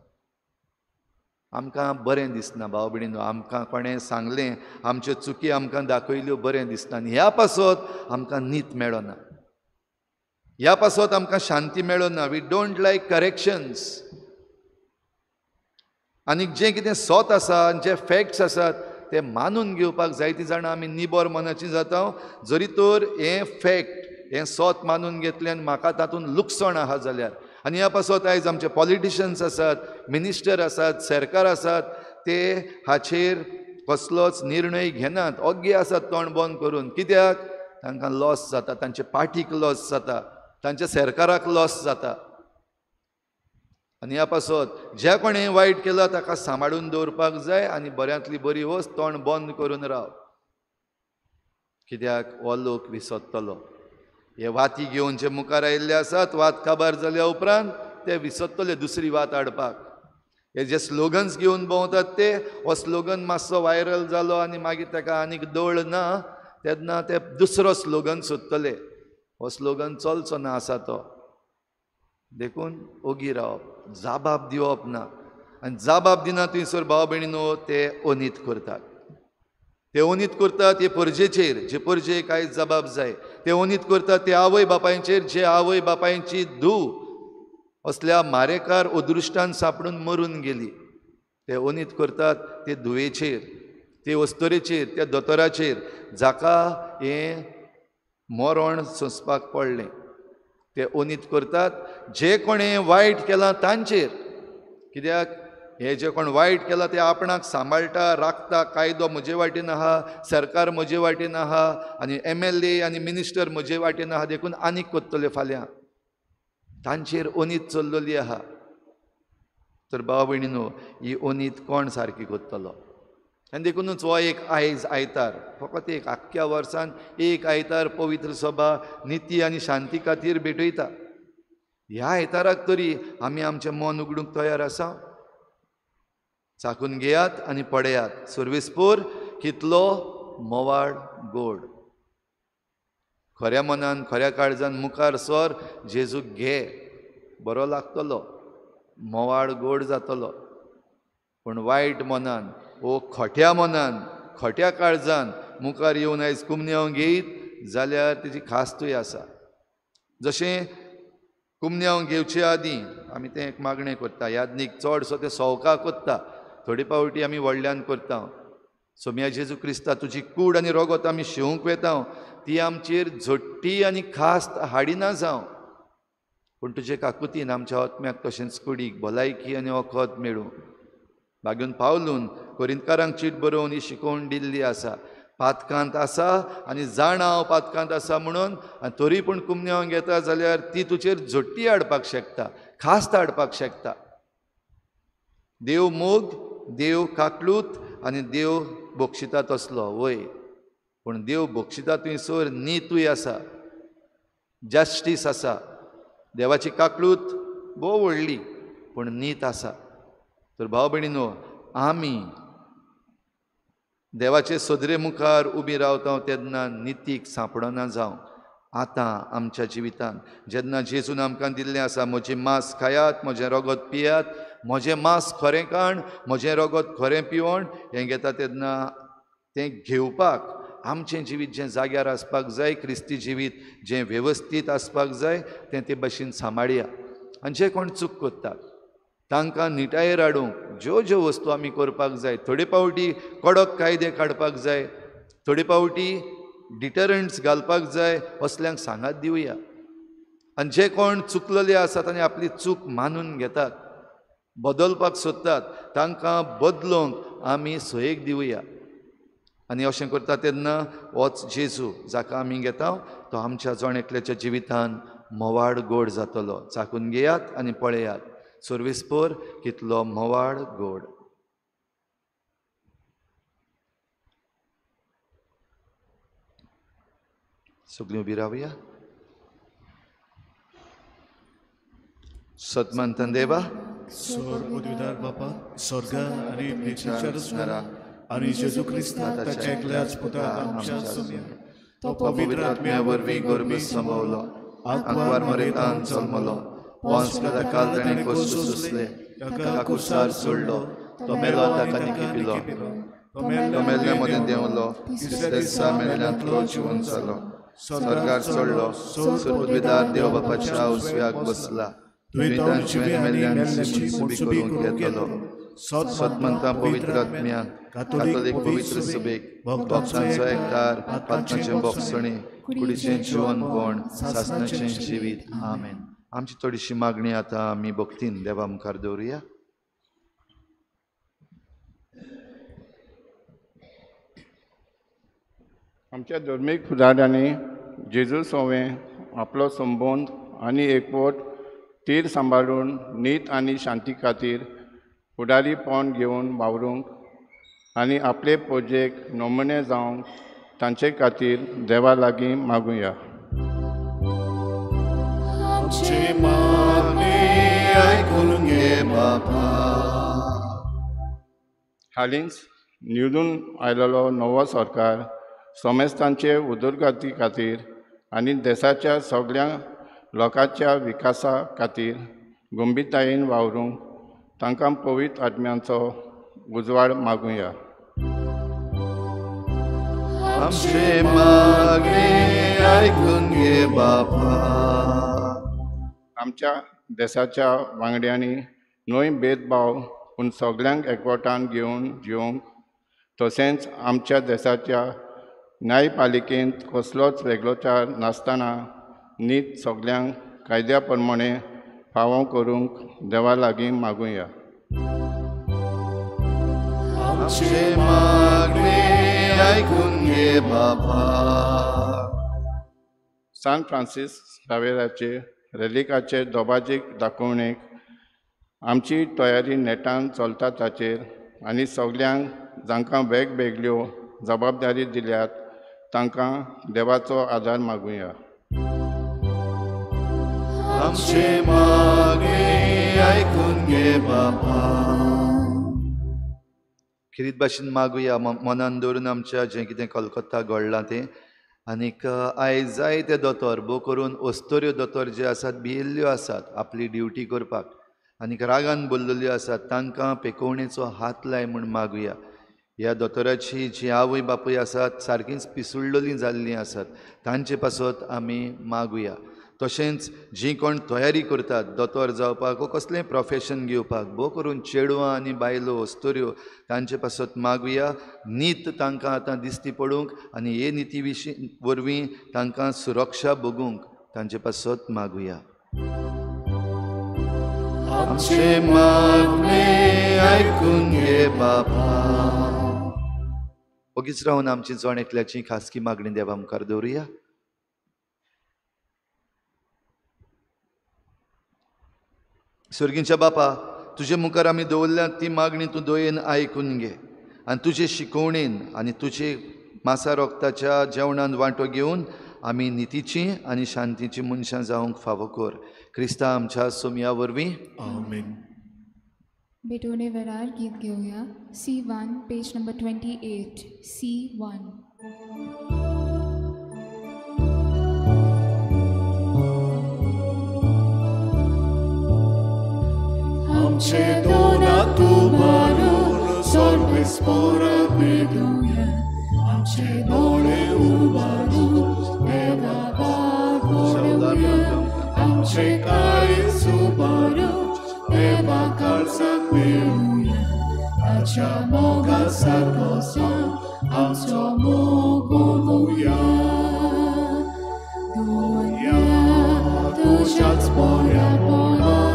आमकां बरें दिसना भाव भयणीनो, आमकां कोणें सांगलें, आमच्यो चुकी आमकां दाखयल्यो बरें दिसना, आनी ह्या पासत आमकां न्हीद मेळना, ह्या पासत आमकां शांती मेळना. We don't like corrections. आनी जें कितें सोत आसा, जे फॅक्ट्स आसात ते मानून घेवपाक जायतीं जाणां आमी निबोर मनाचीं जाता. जरी तर हें फॅक्ट, हें सोत मानून घेतलें आनी म्हाका तातूंत लुकसण आहा जाल्यार, आनी ह्या पासत आयज आमचे पॉलिटिशियन्स आसात, मिनिस्टर आसात, सरकार आसात, ते हाचेर कसलोच निर्णय घेनात, ओग्गे आसात तोंड बंद करून. कित्याक? तांकां लॉस जाता, तांचे पार्टीक लॉस जाता, तांच्या सरकाराक लॉस जाता. आनी ह्या पासत जे कोणें वायट केलां ताका सांबाळून दवरपाक जाय, आनी बऱ्यांतली बरी वस्त तोंड बंद करून राव. कित्याक? हो लोक विसरतलो. हे वाती घेवन जे मुखार आयिल्ले आसात, वात काबार जाल्या उपरांत ते विसरतले दुसरी वात हाडपाक. हे जे स्लोगन्स घेवन भोंवतात ते, हो स्लोगन मातसो वायरल जालो आनी मागीर ताका आनीक दळ ना तेन्ना ते दुसरो स्लोगन सोदतले. हो स्लोगन चलचो ना आसा तो. देखून ओगी रावप, जाबाब दिवप ना. आनी जाबाब दिना थंयसर भाव भयणीनो ते अनीत करतात. ते अनीत करतात हे परजेचेर, जे परजेक आयज जबाब जाय. ते अनीत करतात ते आवय बापायचेर, जे आवय बापायची धूव असल्या मारेकार अदृश्टान सापडून मरून गेली. ते अनीत करतात ते धुवेचेर, ते अस्तरेचेर, त्या दोतोराचेर जाका हें मरण सोंसपाक पडलें. ते अनीत करतात जे कोणें वायट केलां तांचेर. कित्याक? हे जे कोण वायट केलां ते आपणाक सांबाळटा, राखता, कायदो म्हजे वाटेन आहा, सरकार म्हजे वाटेन आहा, आनी MLA आनी मिनिस्टर म्हजे वाटेन आहा, देखून आनीक कोत्तले फाल्यां. तांचेर अनीत चल्लली आहा. तर भाव भयणीनो, ही अनीत कोण सारकी कोत्तलो? आनी देखूनच हो एक आयज आयतार, फकत एक आख्ख्या वर्सान एक आयतार पवित्र सभा निती आनी शांती खातीर भेटयता. ह्या आयताराक तरी आमी आमचें मन उगडूंक तयार आसा? चाखून घेयात आनी पळयात, सर्वेस्पोर कितलो मोवाळ गोड. खऱ्या मनान, खऱ्या काळजान मुखार सर, जेजूक घे, बरो लागतलो, मोवाळ गोड जातलो. पूण वायट मनान, खोट्या मनान, खोट्या काळजान मुखार येवन आयज कुमन्यांव घेयत जाल्यार तेजी खास्तूय आसा. जशें कुमन्यांव घेवचे आदीं आमी तें एक मागणें करता, यादनीक चडसो ते सवकाक कोत्ता, थोडे पावटी आमी व्हडल्यान करता. सोम्या जेजू क्रिस्ता, तुजी कूड आनी रगत आमी शिवूंक वेता, ती आमचेर झडटी आनी खास्त हाडिना जावं, पूण तुजे काकुतीन आमच्या आत्म्याक तशेंच कुडीक भलायकी आनी वखद मेळूं. लागून पावलून कोरिंतकारांक चीट बरोवन ही शिकोवन दिल्ली आसा, पातकांत आसा आनी जाणा हांव पातकांत आसा म्हणून, आनी तरी पूण कुमन्यांव घेता जाल्यार ती तुजेर झडटी हाडपाक शकता, खास्त हाडपाक शकता. देव मोग, देव काकलूत आनी देव बोक्षिता तसलो वय, पूण देव बोक्षिता थंयसर नीतूय आसा, जस्टीस आसा. देवाची काकलूत भोव व्हडली पूण नीत आसा. तर भाव भयणीनो, आमी देवाचे सदरे मुखार उबी रावता तेन्ना नितीक सांपडना जावं. आतां आमच्या जिवितान जेन्ना जेजून आमकां दिल्लें आसा, म्हजें मांस खायात, म्हजें रगत पियात, म्हजें मांस खरें खाण, म्हजें रगत खरें पिवण, हें घेता तेन्ना तें घेवपाक आमचें जिवीत जें जाग्यार आसपाक जाय, क्रिस्ती जिवीत जें वेवस्थीत आसपाक जाय, तें ते भाशेन सांबाळया. आनी जे कोण चूक करतात तांकां निटायेर हाडूंक ज्यो ज्यो वस्तू आमी करपाक जाय, थोडे पावटी कडक कायदे काडपाक जाय, थोडे पावटी डिटरंट्स घालपाक जाय, असल्यांक सांगात दिवया. आनी जे कोण चुकलेले आसात आनी आपली चूक मानून घेतात, बदलपाक सोदतात, तांकां बदलोवंक आमी सयेक दिवया. आनी अशें करता तेन्ना होच जेजू जाका आमी घेता, तो आमच्या जण एकल्याच्या जिवितान मोवाळ गोड जातलो. चाखून घेयात आनी पळयात, सर्वेस्पोर कितलो मोवाळ गोड. सगळीं उबी रावया. सतमंतन देवा स्वर्ग उद्विदार बापा स्वर्गा आणि पृथ्वीच्या रचणारा आणि जेजू क्रिस्ता ताच्या एकल्याच पुत्राक आमच्या सुम्या तो पवित्र आत्म्या वरवीं गर्भ संभवलो आंकवार मरेतान जल्मलो पोंस काल ताणें कश्ट सोंसले ताका कुसार सोडलो तो मेलो ताका निखिपिलो तो मेल्ल्या मदें देंवलो तिसऱ्या दिसा मेल्ल्यांतलो जिवन जालो स्वर्गार चडलो उद्विदार देव बापाच्या उजव्याक बसला दुयेंतांची मेल्ल्यांची मुत्सुबी करून घेतलो सतमंतां पवित्र आत्म्याक कातोलीक पवित्र सभेक भक्तांचो एकठार आत्म्याचें भोगसणी कुडीचें जिवन कोण सासणाचें जिवीत आमेन. आमची थोडीशी मागणी आतां आमी भक्तीन देवा मुखार दवरुया. आमच्या धर्मीक फुडाऱ्यांनी जेजू सोवें आपलो संबंद आनी एकवट तीर सांबाळून नीत आनी शांती खातीर फुडारीपण घेवन वावरूंक आनी आपले पोजेक नमुने जावंक तांचे खातीर देवा लागीं मागुया. हालींच निवडून आयलेलो नवो सरकार समेस्तांचे उदरगती खातीर आनी देशाच्या सगळ्या लोकांच्या विकासा खातीर गंभीरतायेन वावरूंक तांकां पवित्र आत्म्याचो उजवाड मागुया. आमचे मागणे आयकून घे बापा. आमच्या देशाच्या वांगड्यांनी न्हय भेदभाव पूण सगळ्यांक एकवटान घेवन जिवंक तशेंच आमच्या देशाच्या न्यायपालिकेंत कसलोच वेगळोचार नासतना नीत सगळ्यांक कायद्या प्रमाणे फावो करूंक देवा लागीं मागुया. आमचे मागणे आयकून घे बापा. सान फ्रांसीस सावेराचे रेलिकाचे दोबाजीक दाखोवणेक आमची तयारी नेटान चलता ताचेर आनी सगळ्यांक जांकां वेगवेगळ्यो जबाबदारी दिल्यात तांकां देवाचो आदार मागुया. आमचे मागणे आयकून घे बापा. खिरीत भाशेन मागुया मनान दवरून आमच्या जें कितें कलकत्ता घडलां तें. आनीक आयज जायते दोतोर भोव करून अस्तोऱ्यो दोतोर जे आसात भियेल्ल्यो आसात आपली ड्युटी करपाक आनीक रागान बोल्लेल्यो आसात तांकां पेकोवणेचो हात लाय म्हूण मागुया. ह्या दोतोराची जी आवय बापूय आसात सारकींच पिसुळ्ळोलीं जाल्लीं आसात तांचे पासत आमी मागुया. तशेंच जीं कोण तयारी करतात दोतोर जावपाक वा कसलेंय प्रोफेशन घेवपाक भोव करून चेडवां आनी बायलो अस्तोऱ्यो तांचे पासत मागुया. नीत तांकां आतां दिश्टी पडूंक आनी हे निती विशीं वरवीं तांकां सुरक्षा भोगूंक तांचे पासत मागुया. आमचे मागणे आयकून घे बापा. ओगीच रावन आमची जण एकल्याची खासगी मागणी देवा मुखार दवरुया. स्वर्गींच्या बापा तुजे मुखार आमी दवरल्या ती मागणी तूं दयेन आयकून घे आनी तुजे शिकोवणेन आनी तुजे मासा रोगताच्या जेवणान वांटो घेवन आमी नितीचीं आनी शांतीचीं मनशां जावंक फावो कर. क्रिस्ता आमच्या सोमया वरवीं आमेन. बेटोने वेरार गीत घेऊया. C1 page number 28. C1. आमचे दोनात उबारून सर्वेस्पराक मेळुया. आमचे दोळे उबारून देवा बोलुया. आमचे काळीज उबारून देवा काळजाक मेळुया. ताच्या मोगासाक वचून आमचो मोग ओलुया. दोया तुज्याच बऱ्यापणान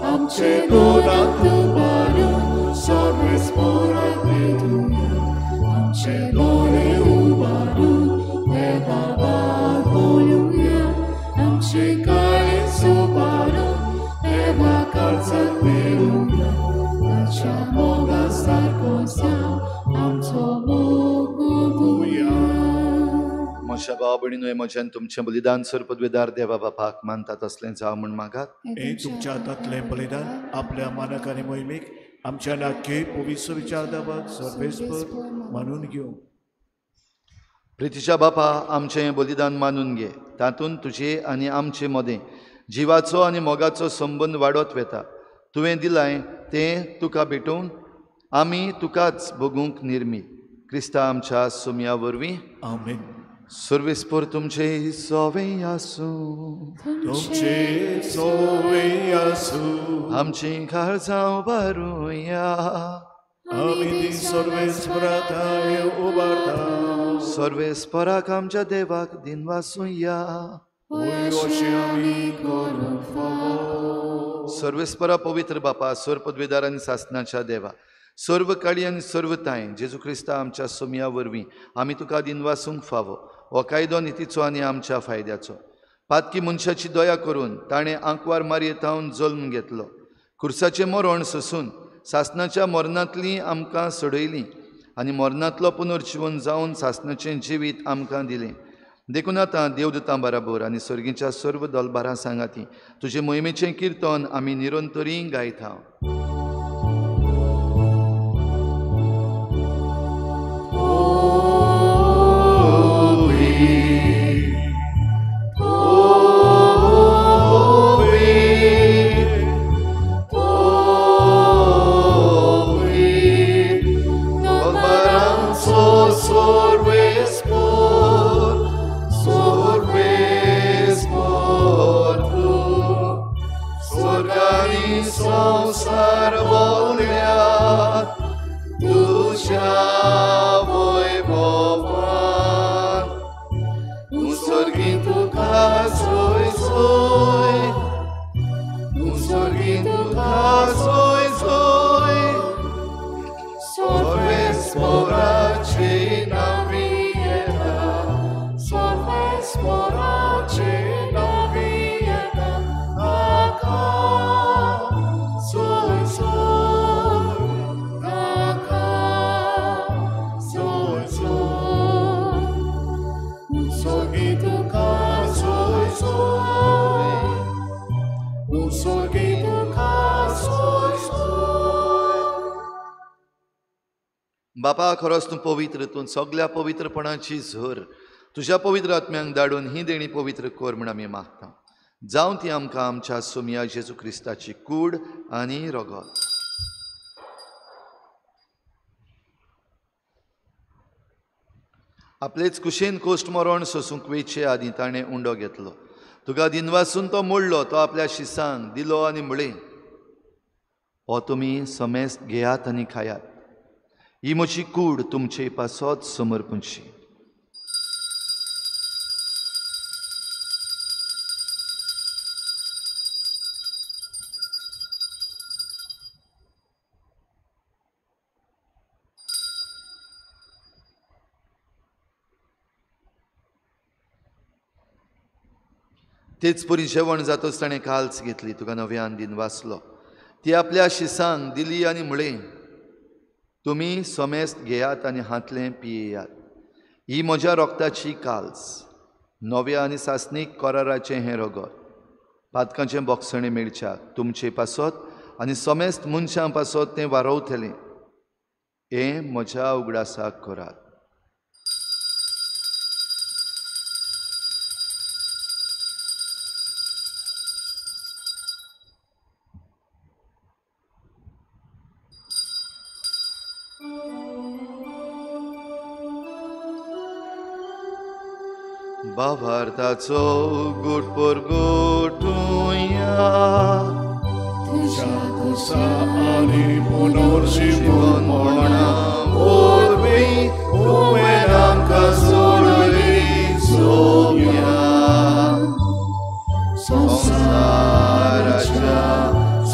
आमचे दोनात उबारून सर्वेस्पराक मेळुया. आमचे दोळे उबारून देवा बोलुया. आमचे काळजात मेळुया ताच्या मोगा सारको जाव आमचो मोग होवया. म्हज्या भाव भयणीनो, म्हज्यान तुमचें बलिदान सर्पद्वेदार देवा बापाक मानता तसलें जावं म्हूण मागात. हे तुमच्या हातांतलें बलिदान आपल्या मानक आनी मोहिमेक आमच्या नाक्ये पवित्र विचारदाबाक सर्वेस्पर मानून घेवं. प्रितीच्या बापा, आमचें हें बलिदान मानून घे. तातूंत तुजे आनी आमचे मदें जिवाचो आनी मोगाचो संबंद वाडत वेता. तुवें दिलाय तें तुका भेटोवन आमी तुकाच भोगूंक निर्मी. क्रिस्ता आमच्या सुमया वरवीं. आमेन. सर्वेस्पर तुमचे सोवें आसूं. तुमचे सोवें आसूं. आमची काळजां भरुया. आमी ती सर्वेस्पराताय उबारता. सर्वेस्पराक आमच्या देवाक दिनवासूया. अशें आमी करूंक फावो. सर्वेस्परा पवित्र बापा, सर्पद्वेदार आनी सासनाच्या देवा, सर्व काळी आनी सर्व ताय जेजू क्रिस्ता आमच्या सुमया वरवीं आमी तुका दिनवासूंक फावो. हो कायदो नितीचो आनी आमच्या फायद्याचो. पातकी मनशाची दया करून ताणें आंकवार मारयेतावन जल्म घेतलो. खुर्साचें मरण सोसून सासनाच्या मरणांतलीं आमकां सोडयलीं आनी मरणांतलो पुनर्जीवन जावन सासनाचें जिवीत आमकां दिलें. देखून आतां देवदूतां बराबर आनी सर्गीच्या सर्व दलबारां सांगाती तुजे मोहिमेचें किर्तन आमी निरंतरी गायता. बापा, खरोच तूं पवित्र. तूं सगळ्या पवित्रपणाची झर तुज्या पवित्र आत्म्यांक धाडून ही देणी पवित्र कर म्हूण आमी मागता. जावं ती आमकां आमच्या सुमया जेजू क्रिस्ताची कूड आनी रगत. आपलेच कुशेन कोश्ट मरण सोसूंक वेचे आदीं ताणें उंडो घेतलो. तुका दिनवासून तो मोडलो. तो आपल्या शिसांक दिलो आनी म्हळें, हो तुमी समेस्त घेयात आनी खायात. ही म्हजी कूड तुमचे पासत समर्पणची. तेच परी जेवण जातच ताणें काल्स घेतली. तुका नव्यान दिन वाचलो. ती आपल्या शिसांक दिली आनी म्हळें, तुमी समेस्त घेयात आनी हातलें पियेयात. ही म्हज्या रोगताची काल्स, नव्या आनी सासनीक कराराचें हें रगत. पातकांचें बोगसणें मेळच्याक तुमचे पासत आनी समेस्त मनशां पासत तें वारवतलें. हें म्हज्या उगडासाक करात. भावार्थाचो गुटपोर गोठुया. तुझ्या कुसा आनी पुनर्जीवन म्हणा वरवीं तुवें आमकां सोडली सोम्या. संसाराच्या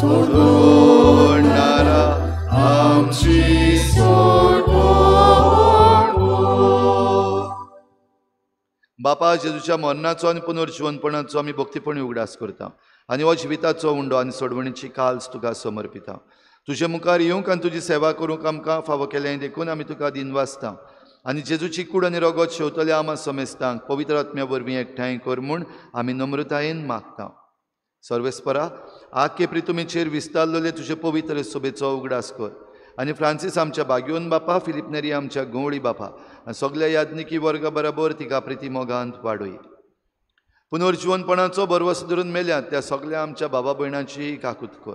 सोडणारा आमची बापा, जेजूच्या मरणाचो आनी पुनर्जीवनपणाचो आमी भक्तीपणी उगडास करता. आनी हो जिविताचो उंडो आनी सोडवणीची काल्स तुका समर्पिता. तुजे मुखार येवंक आनी तुजी सेवा करूंक आमकां फावो केलें देखून आमी तुका दिनवासता. आनी जेजूची कूड आनी रगत शेवतले आमा समेस्तांक पवित्र आत्म्या वरवीं एकठांय कर म्हूण आमी नम्रतायेन मागता. सर्वेस्परा आख्खे प्रितुमेचेर विस्तारलेले तुजे पवित्र सोबेचो उगडास कर. आनी फ्रांसीस आमच्या बागयोन बापा, फिलिप नेरी आमच्या गवळी बापा आनी सगल्या याज्ञिकी वर्गा बरोबर तिका प्रिती मोगांत वाडय. पुनर्जीवनपणाचो बरवस धरून मेल्यात त्या सगल्या आमच्या बाबा भयणांची काकूत कर.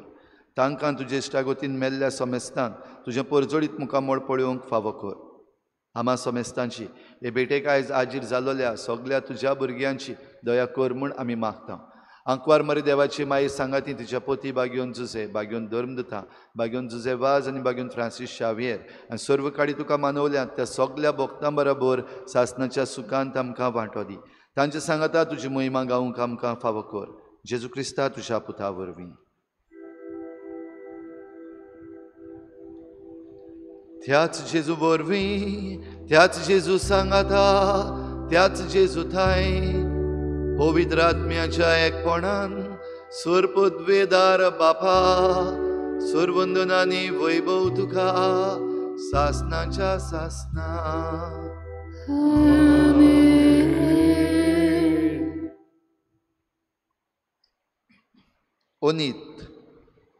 तांकां तुजे इश्टागोतीन मेल्ल्या समेस्तांक तुजें परजोडीत मुखामळ पळोवंक फावो कर. आमा समेस्तांची हे भेटेक आयज आजीर जाल्ल्या सगल्या तुज्या भुरग्यांची दया कर म्हूण आमी मागता. आंकवार मरे देवाची माई सांगाती तिच्या पोती बागयोन जुजे, बागयोन धर्मदता, बागयोन जुजे वाज आनी बागयोन फ्रांसीस शावियर आनी सर्व काडी तुका मानवल्यात त्या सगल्या भक्तां बरोबर सासणाच्या सुखांत आमकां वांटो दी. तांचे सांगाता तुजी महिमा गावूंक आमकां फावो कर. जेजू क्रिस्ता तुज्या पुता वरवीं. त्याच जेजू वरवीं, त्याच जेजू सांगाता, त्याच जेजू थाय पवित्र आत्म्याच्या एकपणान सर्पद्वेदार बापा सर्वंदनांनी वैभव तुका सासणाच्या सासना. ओनीत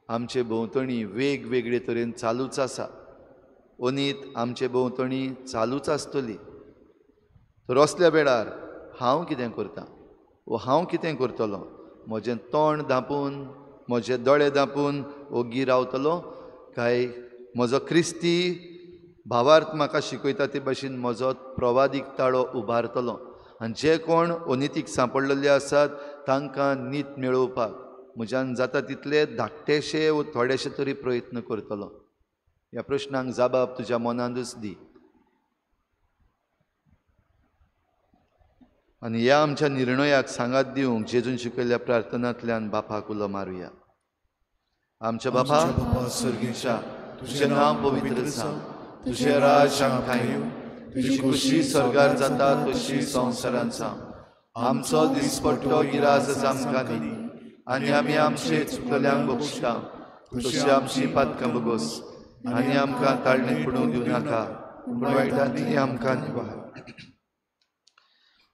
आमचे भोंवतणी वेगवेगळे तरेन चालूच आसा. ओनीत आमचे भोंवतणी चालूच आसतली. तर असल्या वेळार हांव कितें करतां वो हांव कितें करतलों? म्हजें तोंड धांपून, म्हजे दोळे धांपून ओग्गी रावतलो काय म्हजो क्रिस्ती भावार्थ म्हाका शिकयता ते भाशेन म्हजो प्रवादीक ताळो उबारतलो. आनी जे कोण ओनितीक सांपडलेले आसात तांकां नीत मेळोवपाक म्हज्यान जाता तितले धाकटेशे वो थोडेशे तरी प्रयत्न करतलो. ह्या प्रश्नांक जाबाब तुज्या मनांतूच दी. आनी ह्या आमच्या निर्णयाक सांगात दिवंक जेजून शिकयल्ल्या प्रार्थनांतल्यान बापाक उलो मारुया. आमच्या बापा सर्गीच्या तुजें नांव पवित्र जावं, तुजें राज आमकां येवं, तुजी खुशी स्वर्गार जाता तशी संवसारांत जावं. आमचो दिसपट्टो गिराज आमकां दी आनी आमी आमचे चुकलेल्यांक बक्षिता तशी आमची पातकां बगोस आनी आमकां ताळणेक पडूंक दिवं नाका पूण वायटांतली आमकां निवार.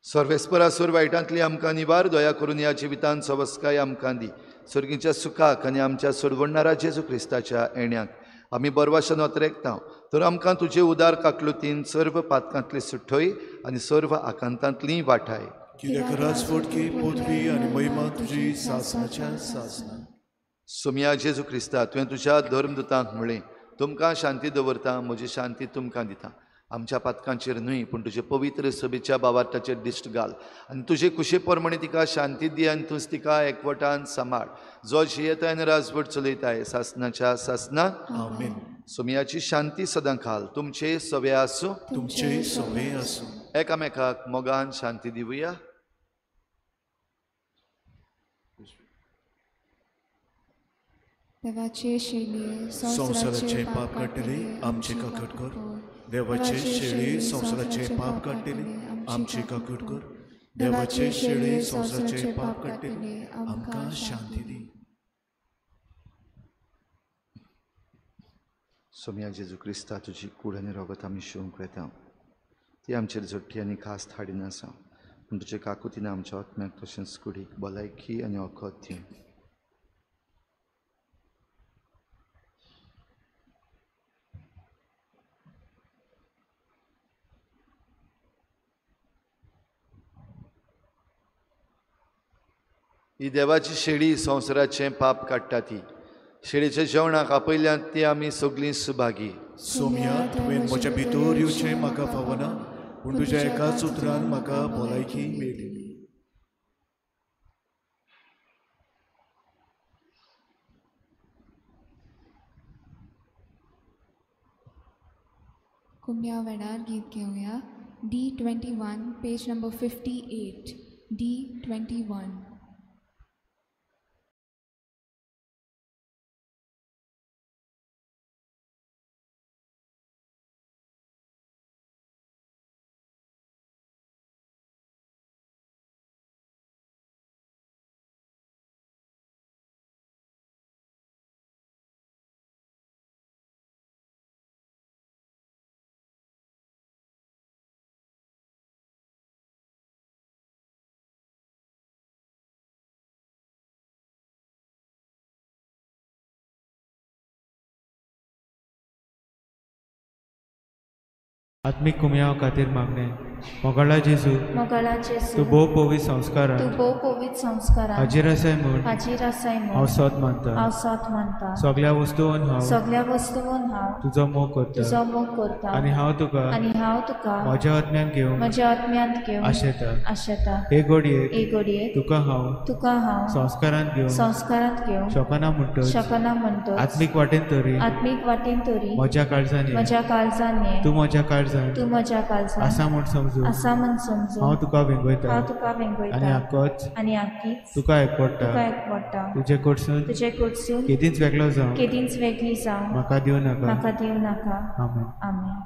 सर्वेस्परा सुर वायटांतली आमकां निवार. दया करून ह्या जिवितांत सवस्काय आमकां दी. सर्गीच्या सुखाक आनी आमच्या सोडवणारा जेजू क्रिस्ताच्या येण्याक आमी बरवाशान वतरेकता. तर आमकां तुजे उदार काकलुतीन सर्व पातकांतली सुठय आनी सर्व आकांतांतली वाटाय. कित्याक राजवटकी पदवी आनी महिमा तुजी सासणाच्या सासना. सुमया जेजू क्रिस्ता तुवें तुज्या धर्मदुतांक म्हळें तुमकां शांती दवरता, म्हजी शांती तुमकां दिता. आमच्या पातकांचेर न्हय पूण तुजे पवित्र सभेच्या बाबार्ताचेर दिश्ट घाल आनी तुजे कुशे प्रमाणे तिका शांती दी आनी तूंच तिका एकवटान सांबाळ. जो जियेताय आनी राजवट चलयताय सासणाच्या सासना. आमेन. सुमयाची शांती सदां घाल. तुमचे सवे आसूं. तुमचे सवे आसूं. एकामेकाक मोगान शांती दिवया. देवाचे शेळे संवसाराचे पाप काडटले आमचे काकूट कर. देवाचे शेळे संवसाराचे पाप काडटले आमचे काकूट कर. देवाचे शेळे संवसाराचे पाप काडटले आमकां शांती दी. सोम्या जेजू क्रिस्ता तुजी कूड आनी रगत आमी शिवंक येता. ती आमचेर झट्टी आनी खास थाडीन आसा पूण तुजे काकुतीन आमच्या आत्म्याक तशेंच कुडीक भलायकी आनी वखद दी. ही देवाची शेळी संवसाराचें पाप काडटा ती. शेळीच्या जेवणाक आपयल्यांत ती आमी सगळीं सुभागी. सोम्या तुवें म्हज्या भितर येवचें म्हाका फावना पूण तुज्या एकाच उतरान म्हाका भलायकी मेळटली. कुमया वेळार गीत घेवया. D21 page number 58. D21. आत्मिक कुमयाव खातीर मागणे मोगाळा जेजू मोगाळा जेजू तूं भोव पवित्र तूं संस्कारांत भोव पवित्र संस्कारांत हाजीर आसाय म्हूण हाजीर आसाय हांव म्हूण सत मानता हांव सत मानता सगळ्या वस्तूंत हांव सगळ्या वस्तूंत हांव तुजो मोग करता तुजो मोग करता आनी हांव तुका म्हज्या आत्म्यान घेवंक म्हज्या आत्म्यांत घेवंक आशेता हे घडयेक एक घडयेक तुका हांव संस्कारांत घेवंक शकना म्हणटच आत्मीक वाटेन तरी म्हज्या काळजांनी तूं म्हज्या काळजांत आसा म्हूण समजूं हांव तुका वेंगयता आनी आक्कोच तुका एकवडटा तुजे कडसून केदींच वेगळो जावं म्हाका दिवं नाका आमेन.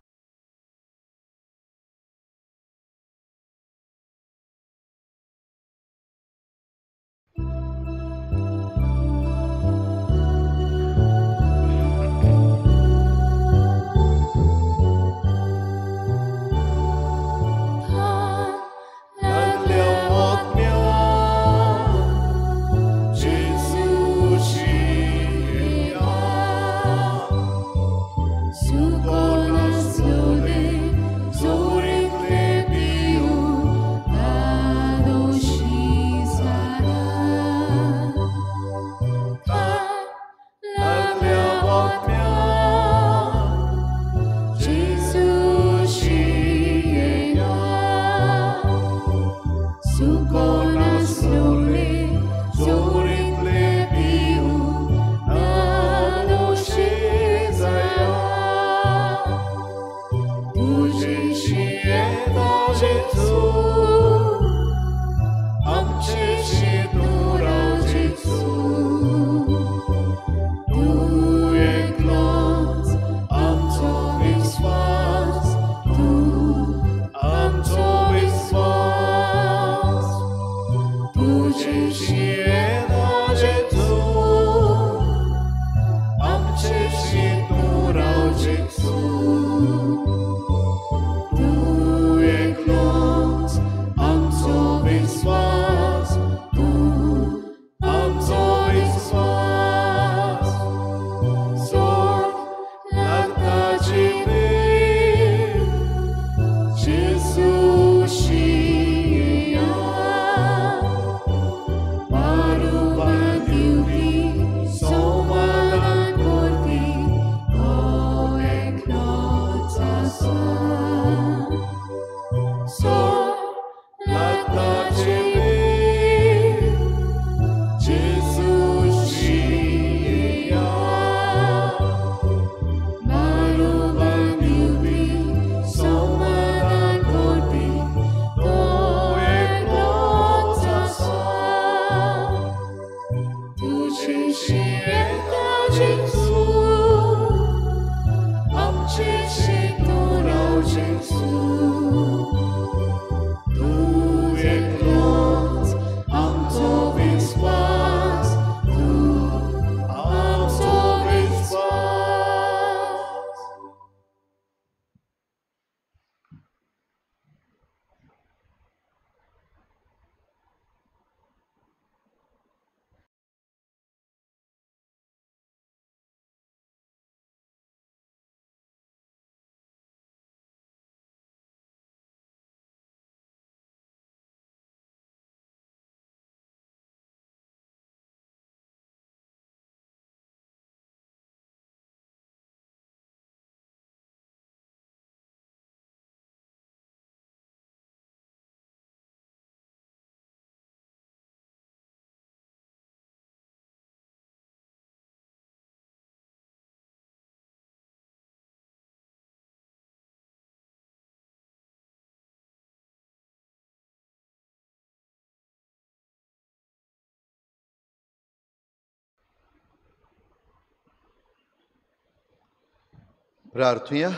प्रार्थुया.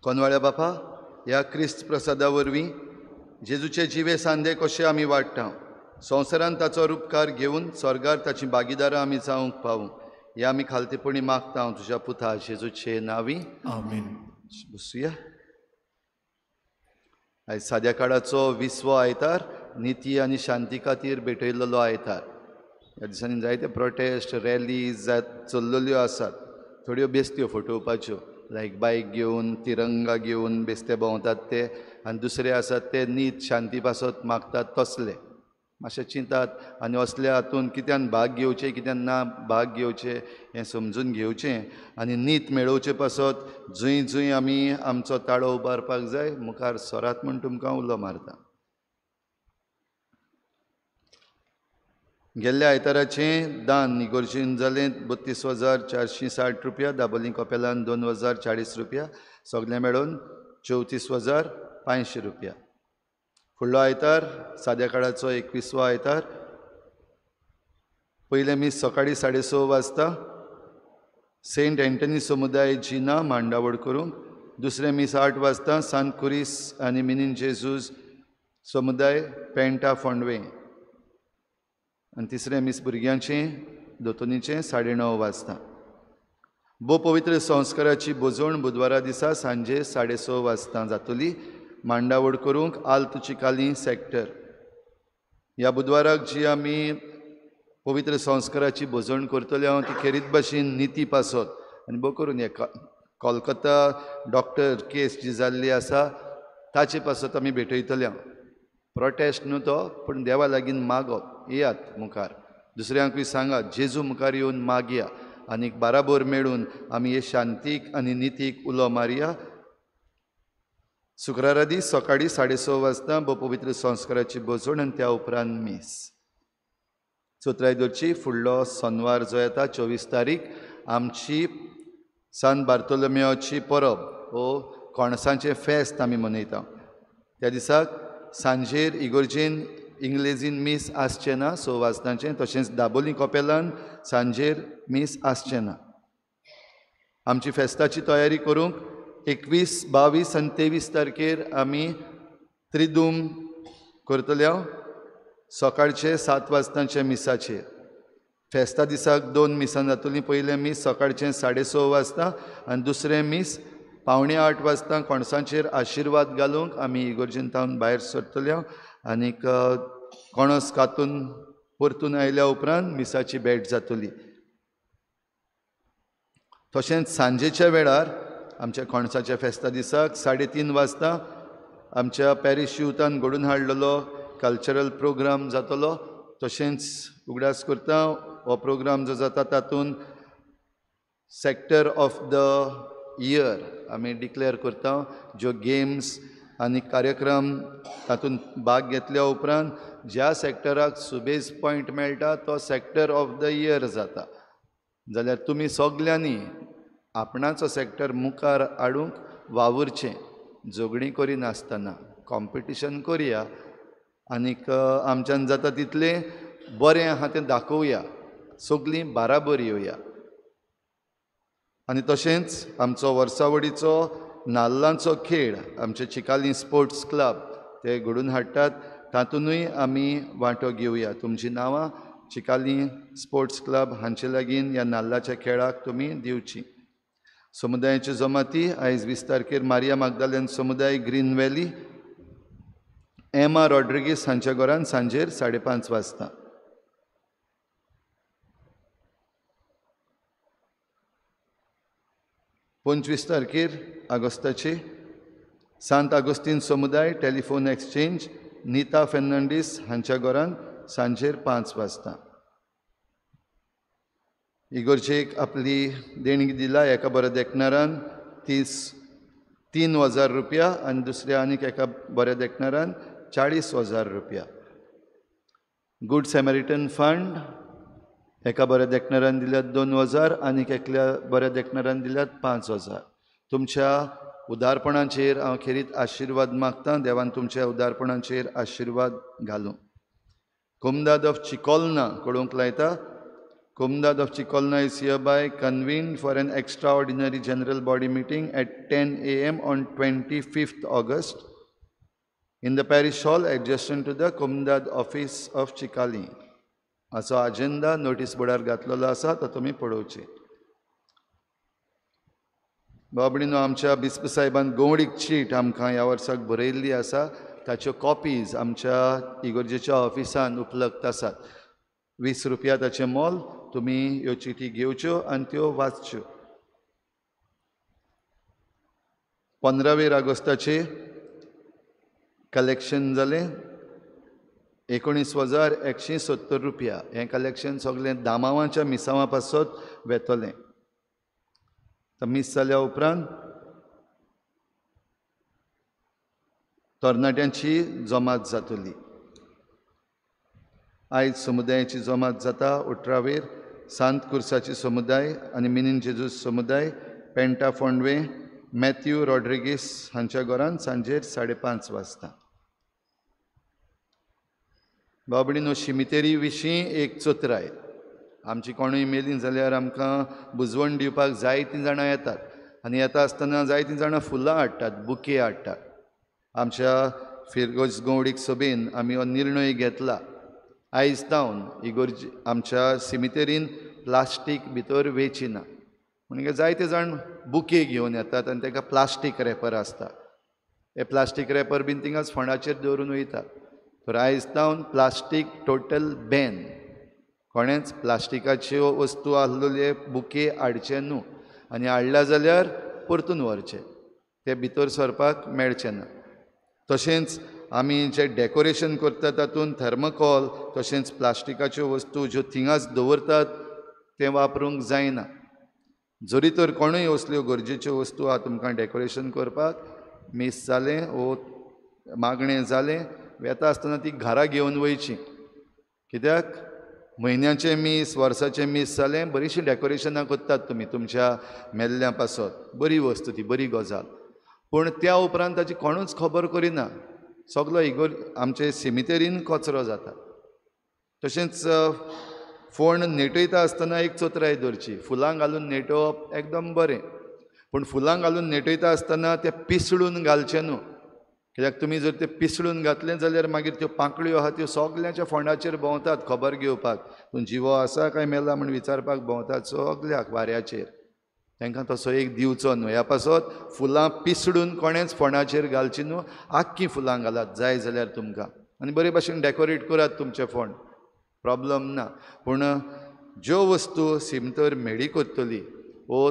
कोनवाळ्या बापा, ह्या क्रिस्त प्रसादा वरवीं जेजूचे जिवे सांदे कशे आमी वाडटा, संवसारांत ताचो उपकार घेवन स्वर्गार ताची भागीदारां आमी जावंक पावूं, हे आमी खालतेपणी मागता तुज्या पुता जेजूचे नांवी. आमीन. बसूया. आयज साद्या काळाचो 20वो आयतार निती आनी शांती खातीर भेटयल्लो आयतार. ह्या दिसांनी जायते प्रोटेस्ट रॅलीज चल्लेल्यो आसात. थोड्यो बेश्त्यो फटोवपाच्यो लायक बायक घेवन तिरंगा घेवन बेश्ते भोंवतात ते, आनी दुसरे आसात ते नीत शांती पासत मागतात तसले मातशें चिंतात आनी असल्या हातून कित्यान भाग घेवचे कित्यान ना भाग घेवचे हें समजून घेवचें आनी नीत मेळोवचे पासत जंय जंय आमी आमचो ताळो उबारपाक जाय मुखार सरात म्हूण तुमकां उलो मारता. गेल्ल्या आयताराचें दान इगोर्जीन जालें 32,460 रुपया, दाबोलीं कपेलान 2,040 रुपया, सगळें मेळून 34,500 रुपया. फुडलो आयतार साद्या काळाचो 21वो आयतार, पयले मीस सकाळीं 6:30 वाजता सेंट एंटनी समुदाय जिना मांडावळ करूंक, दुसरे मीस 8 वाजता सांत कुरीस आनी मिनीन जेजूस समुदाय पेंटा फोंडवे, आनी तिसरें मीस भुरग्यांचें दोतोनीचें 9:30 वाजता. भोव पवित्र संस्काराची बोजवण बुधवारा दिसा सांजे 6:30 वाजता जातली मांडावळ करूंक आल्त चिकाली सॅक्टर. ह्या बुधवाराक जी आमी पवित्र संस्काराची बोजवण करतले हांव ती खेरीत भाशेन निती पासत आनी भोव करून हे कोलकाता डॉक्टर केस जी जाल्ली आसा ताचे पासत आमी भेटयतले. प्रोटेस्ट न्हू तो, पूण देवा लागीं मागप, येयात मुखार, दुसऱ्यांकूय सांगात जेजू मुखार येवन मागया आनीक बाराबोर मेळून आमी हे शांतीक आनी नितीक उलो मारया. शुक्रारा दीस सकाळीं 6:30 वाजता भोव पवित्र संस्काराची बोजवण आनी त्या उपरांत मीस. चौथरायदोरची फुडलो सोनवार जो येता 24 तारीख आमची सान बार्तोलोमेवाची परब वो कोणसांचें फेस्त आमी मनयता. त्या दिसाक सांजेर इगोर्जेन इंग्लेजीन मीस आसचें ना 6 वाजताचें, तशेंच दाबोलीं कपेलान सांजेर मीस आसचें ना. आमची फेस्ताची तयारी करूंक 21, 22 आनी 23 तारखेर आमी त्रिदूम करतले सकाळचे 7 वाजताचे मिसाचेर. फेस्ता दिसाक 2 मिसां जातलीं. पयलें मीस सकाळचें 6:30 वाजता आनी दुसरें मीस 7:45 वाजता कोणसांचेर आशिर्वाद घालूंक आमी इगोर्जेन तावन भायर सरतले आनीक कोणस कातून परतून आयल्या उपरांत मिसाची भेट जातली. तशेंच सांजेच्या वेळार आमच्या कोणसाच्या फेस्ता दिसाक 3:30 वाजता आमच्या पॅरीश युथान घडोवन हाडलेलो कल्चरल प्रोग्राम जातलो. तशेंच उगडास करता हो प्रोग्राम जो जाता तातूंत सॅक्टर ऑफ द इयर आमी डिक्लेअर करता. ज्यो गेम्स आनी कार्यक्रम तातूंत भाग घेतल्या उपरांत ज्या सॅक्टराक सुबेज पॉयंट मेळटा तो सॅक्टर ऑफ द इयर जाता. जाल्यार तुमी सगल्यांनी आपणाचो सॅक्टर मुखार हाडूंक वावुरचें. झगडीं करिनासतना कॉम्पिटिशन करया आनीक आमच्यान जाता तितलें बरें आहा तें दाखोवया, सगलीं बाराबर येवया. आनी तशेंच आमचो वर्सावडीचो नाल्लांचो खेळ आमचे चिकाली स्पोर्ट्स क्लब ते घडोवन हाडटात, तातूंतूय आमी वांटो घेवया. तुमचीं नांवां चिकाली स्पोर्ट्स क्लब हांचे लागीं ह्या नाल्लाच्या खेळाक तुमी दिवची. समुदायाच्यो जमाती आयज 20 तारखेर मारिया मागदालेन समुदाय ग्रीन व्हॅली एमा रॉड्रिगीस हांच्या घरान सांजेर 5:30 वाजता. पंचवीस तारखेर ऑगस्टाची सांत आगोस्तीन समुदाय टेलिफोन एक्सचेंज नीता फेर्नांडीस हांच्या घरान सांजेर 5 वाजता. इगोर्जेक आपली देणगी दिला एका बऱ्या देखणारान 3,000 रुपया आनी दुसऱ्या आनीक एका बऱ्या देखणारान 40,000 रुपया. गूड सॅमरिटन फंड एका बऱ्या देखणारान दिल्यात 2,000 आनीक एकल्या बऱ्या देखणारान दिल्यात 5,000. तुमच्या उदारपणाचेर हांव खेरीत आशिर्वाद मागतां. देवान तुमच्या उदारपणाचेर आशिर्वाद घालूं. कोमदाद ऑफ चिकोलना कळोवंक लायता. Comunidad of Chikolna is hereby convened for an extraordinary general body meeting at 10 a.m. on 25th August in the parish hall adjacent to the Comunidad office of Chikali. असो अजेंडा नोटीस बोर्डार घातलेलो आसा, तो तुमी पळोवचे. बाबडीनो आमच्या बिस्प साहेबान गवडीक चीट आमकां ह्या वर्साक बरयल्ली आसा, ताच्यो कॉपीज आमच्या इगोर्जेच्या ऑफिसान उपलब्ध आसात. 20 रुपया ताचें मोल. तुमी ह्यो चिटी घेवच्यो आनी त्यो वाचच्यो. 15 ऑगस्टाचे कलेक्शन जालें 19,170 रुपया. हें कलेक्शन सगळें दामावाच्या मिसावा पासत वेतोलें. मिस जाल्या उपरांत तरणाट्यांची जमात जातली. आयज समुदायाची जमात जाता 18 सांत कुर्साची समुदाय आनी मिनीन जेजूस समुदाय पेंटा फोंडवे मॅथ्यू रॉड्रिगीस हांच्या घरांत सांजेर 5:30 वाजता. बाबडीनो शिमितेरी विशीं एक चोत्राय. आमची कोणूय मेलीं जाल्यार आमकां बुजवण दिवपाक जायतीं जाणां येतात आनी येता आसतना जायतीं जाणां फुलां हाडटात, बुके हाडटात. आमच्या फिरगोज गवडीक सभेन आमी हो निर्णय घेतला आयज तावन इगोर्जी आमच्या सिमितेरीन प्लास्टीक भितर वेचिना. म्हणजे जायते जाण बुके घेवन येतात आनी ताका प्लास्टीक रॅपर आसता. हे प्लास्टीक रॅपर बीन थिंगाच फोंडाचेर दवरून वयतात. तर आयज तावन प्लास्टीक टोटल बॅन. कोणेंच प्लास्टिकाच्यो वस्तू आसलेले बुके हाडचे न्हू आनी हाडल्या जाल्यार परतून व्हरचे. ते भितर सरपाक मेळचे ना. तशेंच आमी जे डेकोरेशन करतात तातूंत थर्मोकॉल तशेंच प्लास्टिकाच्यो वस्तू ज्यो थिंगाच दवरतात ते वापरूंक जायना. जरी तर कोणूय असल्यो गरजेच्यो वस्तू आहा तुमकां डेकोरेशन करपाक मीस जालें वो मागणें जालें येता आसतना ती घरा घेवन वयची. कित्याक म्हयन्याचें मीस वर्साचें मीस जालें बरीशीं डेकोरेशनां करतात तुमी तुमच्या मेल्ल्या पासत. बरी वस्तू ती बरी गजाल. पूण त्या उपरांत ताची कोणूच खबर करिना. सगलो इगोर आमचे सिमितेरीन कचरो जाता. तशेंच फोंड नेटयता आसतना एक चोत्राय धरची. फुलां घालून नेटोवप एकदम बरें पूण फुलां घालून नेटयता आसतना ते पिसडून घालचें न्हू. कित्याक तुमी जर ते पिसडून घातलें जाल्यार मागीर त्यो पांकळ्यो आहा त्यो सगल्याच्या फोंडाचेर भोंवतात खबर घेवपाक. तूं जिवो आसा काय मेला म्हूण विचारपाक भोंवतात सगल्याक वाऱ्याचेर. तांकां तसो एक दिवचो न्हू. ह्या पासत फुलां पिसडून कोणेंच फोंडाचेर घालची न्हू. आख्खीं फुलां घालात जाय जाल्यार तुमकां आनी बरे भशेन डेकोरेट करात तुमचें फोंड. प्रॉब्लम ना. पूण ज्यो वस्तू सिमतर मेळी करतली वो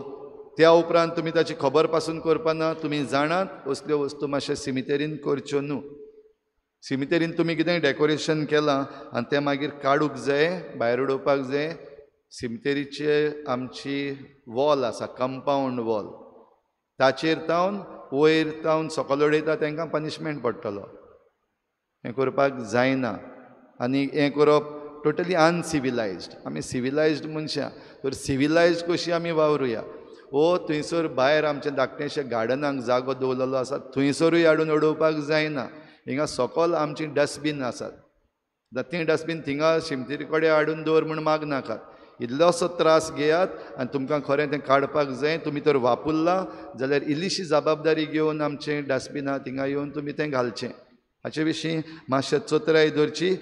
त्या उपरांत तुमी ताची खबर पासून करपाना. तुमी जाणात असल्यो वस्तू मातशे सिमितेरीन करच्यो न्हू. सिमितेरीन तुमी कितेंय डेकोरेशन केलां आनी तें मागीर काडूंक जाय भायर उडोवपाक जाय. सिमितेरीचे आमची वॉल आसा कंपाउंड वॉल ताचेर तावन वयर तावन सकयल उडयता तांकां पनिशमेंट पडटलो. हें करपाक जायना. आनी हें करप टोटली अनसिविलायज्ड. आमी सिविलायज्ड मनशां तर सिविलायज्ड कशी आमी वावरुया. वो थंयसर भायर आमच्या धाकटेशे गार्डनाक जागो दवरलेलो आसा थंयसरूय हाडून उडोवपाक जायना. हिंगा सकयल आमची डस्टबीन आसात. ती डस्टबीन थिंगा शिमतेरी कडेन हाडून दवर म्हूण मागनाकात. इल्लोसो त्रास घेयात आनी तुमकां खरें तें काडपाक जाय. तुमी तर वापरलां जाल्यार इल्लीशी जबाबदारी घेवन आमचें डस्टबिना थिंगा येवन तुमी तें घालचें. हाचे विशीं मातशें चतराय धरची.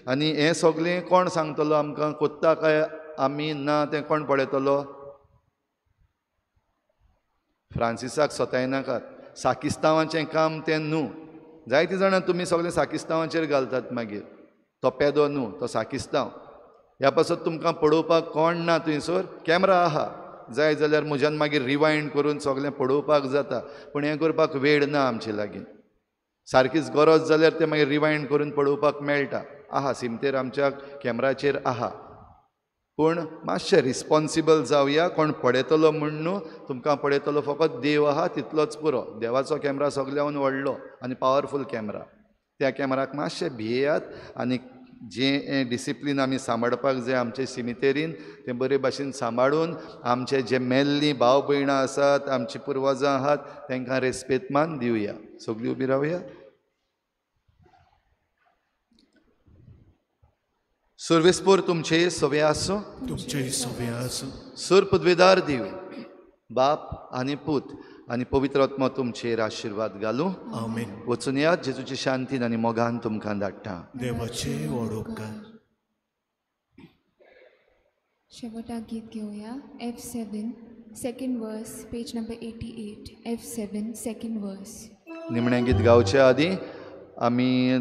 आनी हें सगळें कोण सांगतलो आमकां कोत्ता काय आमी ना तें कोण पळयतलो. फ्रांसिसाक सतायनाकात. साकिस्तांवाचें काम तें न्हू. जायतीं जाणां तुमी सगळें साकिस्तांवाचेर घालतात मागीर. तो पेदो न्हू तो साकिस्तांव. ह्या पासत तुमकां पळोवपाक कोण ना. थंयसर कॅमेरा आहा जाय जाल्यार म्हज्यान मागीर रिवायंड करून सगळें पळोवपाक जाता. पूण हें करपाक वेळ ना आमचे लागीं. सारकीच गरज जाल्यार तें मागीर रिवायंड करून पळोवपाक मेळटा. आहा सिमतेर आमच्या कॅमेराचेर आहा. पूण मातशें रिस्पॉन्सिबल जावया. कोण पळयतलो म्हूण न्हू. तुमकां पळयतलो फकत देव आहा तितलोच पुरो. देवाचो कॅमेरा सगळ्यान व्हडलो आनी पावरफूल कॅमेरा. त्या कॅमेराक मातशें भियेयात आनी जें डिसिप्लीन आमी सांबाळपाक जाय आमचे सिमितेरीन तें बरे भाशेन सांबाळून आमचे जे मेल्लीं भाव भयणां आसात आमची पुर्वजां आहात तांकां रेस्पेद मान दिवया. सगळीं उबी रावया. सर्वेस्पोर तुमचे सवे आसूं. तुमचे सवे आसूं. सुर पदवेदार देव बाप आनी पूत आनी पवित्र आत्मा तुमचेर आशिर्वाद घालूं. आमेन. वचून यात जेजूची शांतीन आनी मोगान तुमकां धाडटा. देवाचे व्हड उपकार. शेवटाक गीत घेवया. F7 second verse page number 88. F7 second verse. निमणें गीत गावच्या आदीं आमी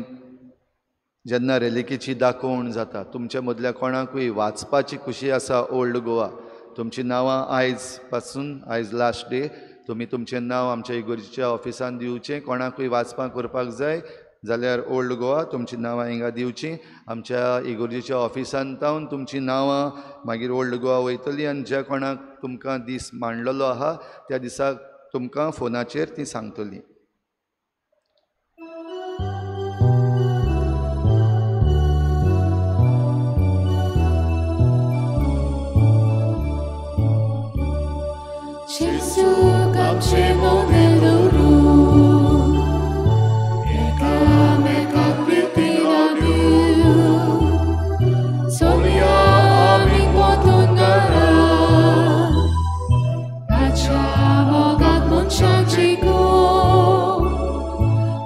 जेन्ना रेलिकेची दाखोवण जाता तुमच्या मदल्या कोणाकूय वाचपाची खुशी आसा ओल्ड गोवा तुमची नांवां आयज पासून आयज लास्ट डे तुमी तुमचें नांव आमच्या इगोर्जेच्या ऑफिसान दिवचें. कोणाकूय वाचपाक करपाक जाय जाल्यार ओल्ड गोवा तुमचीं नांवां हिंगा दिवचीं. आमच्या इगोर्जेच्या ऑफिसान तावन तुमचीं नांवां मागीर ओल्ड गोवा वयतलीं आनी ज्या कोणाक तुमकां दीस मांडलेलो आहा त्या दिसाक तुमकां फोनाचेर तीं सांगतलीं.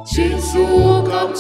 Gesù, come